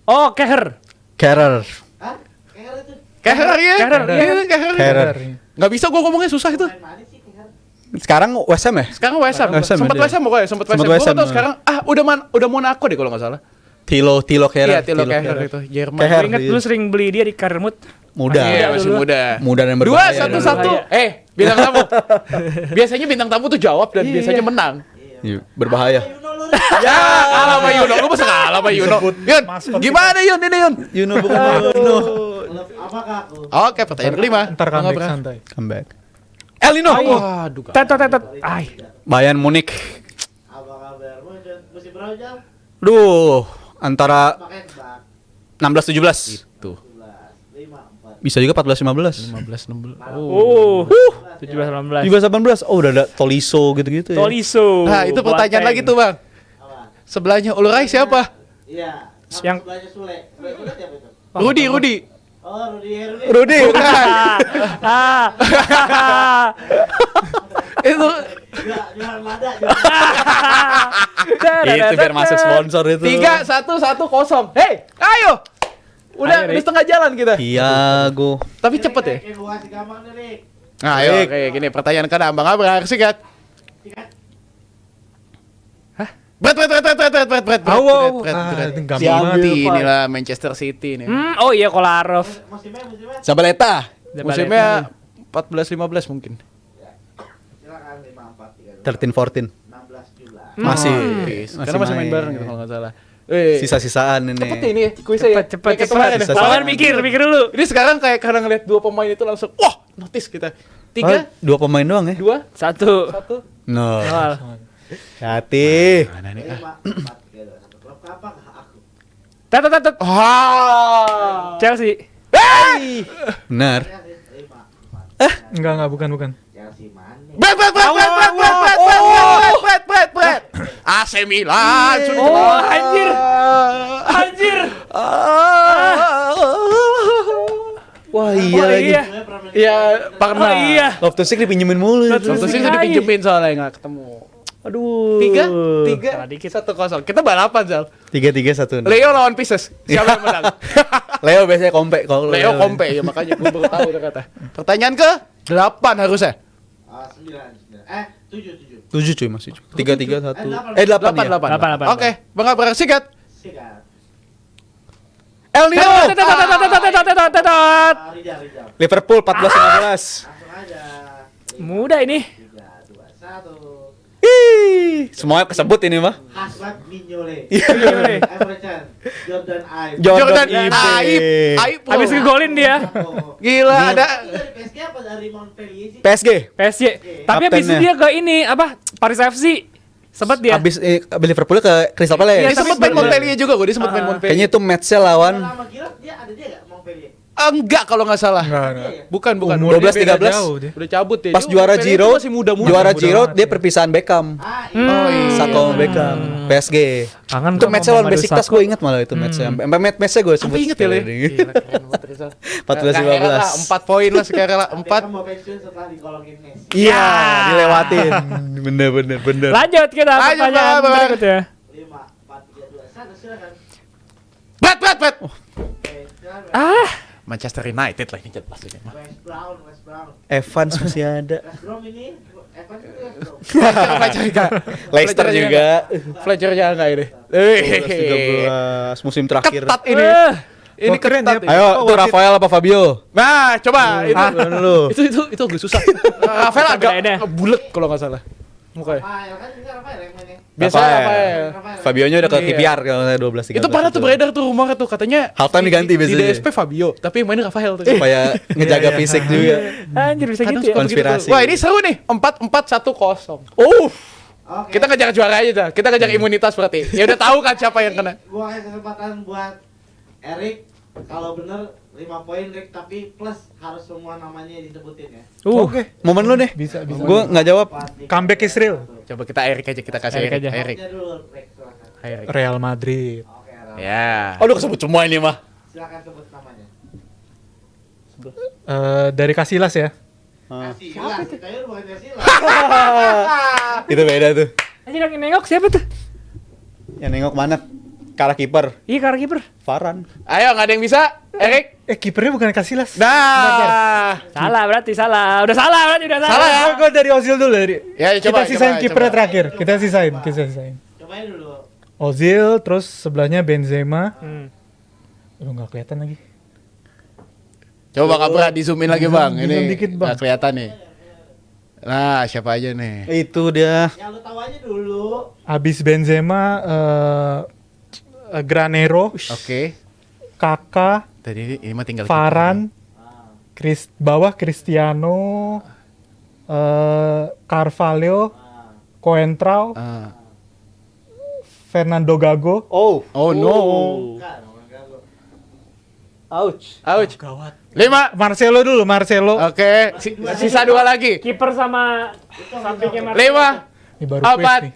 Oh, Keher. Kerer. Hah? Keher itu Keher ya. Keher, iya. Keher. Kerer. Nggak bisa gua ngomongnya susah itu. main mana sih Keher? Sekarang West Ham ya? Sekarang West Ham. West Ham Sempat dia. West Ham pokoknya, sempat West Sempat Ham. West Gua Ham, nggak tahu sekarang udah Monaco deh kalau nggak salah. Tilo Kerer. Iya, Tilo Keher itu, Jerman. Keher. Ingat dulu sering beli dia di Karmut. Muda. Iya, masih dulu. muda. Muda dan Dua, berbahaya. satu. Bintang tamu. Biasanya bintang tamu tuh jawab dan biasanya menang. Iya, berbahaya. Yuno lu. Ya, kalah sama Yuno. Lu masa kalah sama Yuno? Yun, gimana Yun ini Yun? Yuno bukan Yuno. Klub apakah aku? Oke, pertanyaan kelima. Ntar Bang comeback Abra. santai. Comeback. El Nino. Waduh. Tet. Ay. Bayern Munich. Apakah Bayern Munchen musim berapa jam? Duh, antara Pakai tebak. 16-17. Tuh. 11, 5, 4. Bisa juga 14-15. 15-16. Oh. 17-18. 17-18. Oh, udah ada Tolisso gitu-gitu ya. Tolisso. Nah, itu pertanyaan Boateng. lagi tuh, Bang. Apa? Sebelahnya Ulrai siapa? Iya. Yang- sebelahnya Sule. Sule siapa itu? Rudi. Oh, Rudi. Rudi. Ah. Itu Jualan lada. Itu biar masuk sponsor itu. 3-1-1-0. Hei, ayo. Udah Ayo, Rick. setengah jalan kita. Tiago. Tapi cepet ya. Kayak gua kasih gampang nih, Rick. Nah, ayo kayak gini pertanyaan kedua Bang Abra sikat. Sikat. Berat. Aduh, gampang City banget. inilah Manchester City nih. Oh iya Kolarov. Musimnya. Zabaleta. Musimnya 14-15 mungkin. Silakan 5, 4, 3, 2, 13-14. 16, 17. Masih. Karena masih main bareng gitu kalau nggak salah. Sisa-sisaan ini. Cepet ya ini ya, kuisnya ya. Cepet. Kayak kemarin ya. Sisa- Lawan mikir dulu. Ini sekarang kayak karena ngeliat dua pemain itu langsung, wah, notice kita. 3, Dua pemain doang ya? 2, 1. 1. No. Soal. Hati. 5, 4, 3, 2, 1. Klub apakah aku? Tet. Ah. Chelsea. Benar. 5, 4. Enggak, bukan. Chelsea mana? Berat. AC Milan. sudah. Oh, anjir. Anjir. Wah, Oh iya lagi. iya. Gue pernah main Iya, Oh pernah. iya. Loftus-Cheek dipinjemin mulu. Loftus- Waktu sih sudah dipinjemin soalnya nggak ketemu. Aduh. 3, Kalah dikit. 1-0. Kita balapan, Zal. 3-3-1. Leo lawan Pieces. Siapa yang menang? Leo biasanya kompe kalau Leo kompe ya, makanya gue baru tahu ternyata. Pertanyaan ke 8 harusnya. 9. 7. 7 cuy masih. 3-3-1. 8. 8 ya. 8. Delapan. Oke, Bang Abra sikat. Sikat. El Nino. Rijal. Liverpool 14-15. Langsung aja. Mudah ini. 3, 2, 1. Ih, semuanya kesebut ini mah. Hasbat Mignole. Mignole. Everton. Jordan Ibe. Jordan Ibe. Aib. Habis ngegolin dia. Gila ada. Itu dari PSG apa dari Montpellier sih? PSG. PSG. Tapi habis itu Kaptennya. dia ke ini apa? Paris FC. Sempat dia. Abis Liverpool ke Crystal Palace. Iya, Dia sempat main Montpellier juga gue, dia sempat main Montpellier. Kayaknya itu match-nya lawan Lama gila dia ada dia gak Montpellier? Enggak kalau nggak salah. Enggak. Bukan. Umurnya 12-13. beda jauh dia. Udah cabut dia. pas Dia juara Montpellier Giroud. itu masih muda-muda. Juara Muda Giroud banget dia ya. perpisahan Beckham. Oh iya. Sako Beckham. PSG. Kangen Itu gua match-nya sama lawan Besiktas Mamadou gue ingat malah itu match-nya. Sampai match-nya gue sebut. Sampai inget ya, Le? sekali. Gila, keren banget, Rizal. 14-15. Nggak heran lah, 4 poin lah sekarang lah, 4. Beckham mau pensiun setelah digolongin Messi. Iya, dilewatin. Bener. Lanjut kita Lanjut, pertanyaan Bang. berikutnya. 5, 4, 3, 2, 1 silakan. Bet. Oke. Manchester United lah ini jelas ini mah. West Brown. Evans masih ada. West Brom ini, Evans itu West Brom. Fletcher juga. Leicester juga. Fletcher jangan ini. 12 musim terakhir. Ketat ini. Ini Wah, keren ketat. ya. Ayo, itu Rafael apa Fabio? Nah, coba Lu. itu agak susah. Rafael Bedainnya. agak bulat kalau nggak salah. Mukanya. Rafael kan juga Rafael yang mainnya. Biasanya Rafael. Fabionya udah ke Iya. KPR kalau nggak 12 13. Itu pernah tuh beredar tuh rumornya tuh katanya Halftime diganti di biasanya. DSP Fabio, tapi yang main Rafael tuh. Supaya ngejaga fisik juga. Anjir bisa Kadang gitu ya. suka begitu Konspirasi. tuh. Wah, ini seru nih. 4-4-1-0. Oke. Kita ngejar juara aja dah. Kita ngejar imunitas berarti. Ya udah tahu kan siapa yang kena. Gua kasih kesempatan buat Erik. Kalau bener 5 poin Rick, tapi plus harus semua namanya disebutin ya. Oke. Momen lu deh. Bisa. Gue nggak jawab. 4, 3, Comeback is real. Coba kita Erik aja, kita kasih Erik Erik. aja. Erik. Aja dulu Rick, silakan. Erik. Real Madrid. Oke, Ram. Ya. Aduh kesebut semua ini mah. Silakan sebut namanya. Dari Casillas ya. Silas, kayaknya bukan Silas. Itu beda tuh. Anjir yang nengok siapa tuh? Yang nengok mana? Ke arah kiper. Iya karena kiper. Varane. Ayo, nggak ada yang bisa? Erik. Kipernya bukan Casillas. Nah. Salah berarti salah. Udah salah berarti udah salah. Salah ya? Gue dari Ozil dulu dari. Ya, coba, kita sisain coba, kipernya coba. terakhir. Kita sisain. Cobain dulu. Ozil, terus sebelahnya Benzema. Hmm. Nggak kelihatan lagi. Coba Kak Bra di zoomin lagi, Bang. Zoom Ini dikit, Bang. nggak kelihatan nih. Nah, siapa aja nih? Itu dia. Yang lu tahu aja dulu. Abis Benzema, Granero, Oke. Kakak, Tadi ini mah tinggal Varane, bawah Cristiano, Carvalho, Coentrao, Ah. Fernando Gago. Oh. Oh no. Bukan, bukan lu. Ouch. Ouch. Gawat. 5. Marcelo dulu, Marcelo. Oke, sisa 2 lagi. Kiper sama sampingnya Marcelo. 5, Ini baru 4, quiz nih.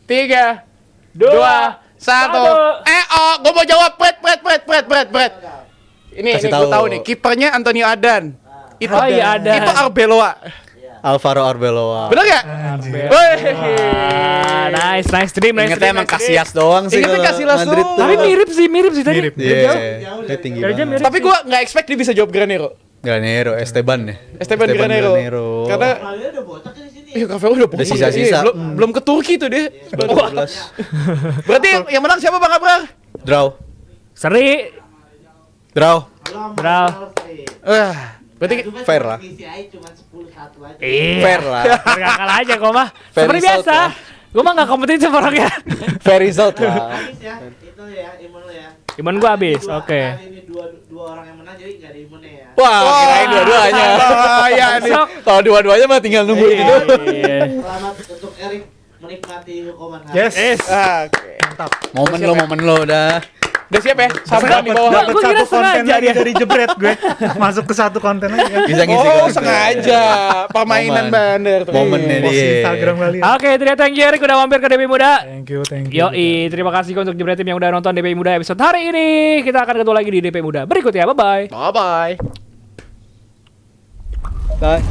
3, 2, 1. Gue mau jawab. Pret. Ini Kasih gue tahu. tahu nih. Kipernya Antonio Adan. Itu Oh iya, Adan. Itu Arbeloa. Alvaro Arbeloa. Bener gak? Anjir. Ah, nice dream. Ingatnya emang Casillas doang sih. Ingatnya kalau Casillas Madrid doang. tuh. Tapi mirip sih tadi. Mirip. Iya. Jauh Dia tinggi Dari jam banget. mirip. Tapi gue nggak expect dia bisa jawab Granero. Granero, Esteban ya. Esteban Granero. Karena Kalian udah bocok kan di sini. Rafael udah Udah sisa-sisa. Belum ke Turki tuh dia. Wah, 12. berarti yang menang siapa Bang Abrar? Draw. Seri. Draw. Belum Bro. selesai. Berarti Cuma fair lah. PCI cuma 10-1 aja. Iya. Fair lah. Gak kalah aja gue mah. Fair Seperti result biasa. lah. Gue mah gak kompetitif orangnya. Fair result lah. Habis ya, itu ya imun lu ya. Imun gue habis. Dua- Oke. kali ini dua orang yang menang jadi nggak ada imunnya ya. Wah, kirain dua-duanya. ya nih. Besok. Kalau dua-duanya mah tinggal nunggu gitu. Iya. Selamat untuk Erik menikmati hukuman hari. Yes. Yes. Oke. Momen lo dah. Udah siap ya? Sampai di bawah. Dapat Gua kira satu konten sengaja lagi dia. dari jebret gue. Masuk ke satu konten lagi. Bisa ngisi Oh, konten. sengaja. Permainan Momen. bandar tuh. Momennya Post dia. Instagram kali. Oke, terima thank you Erik udah mampir ke DP Muda. Thank you. Yoi, terima kasih untuk Jebret Tim yang udah nonton DP Muda episode hari ini. Kita akan ketemu lagi di DP Muda berikutnya. Bye-bye. Bye bye. Bye.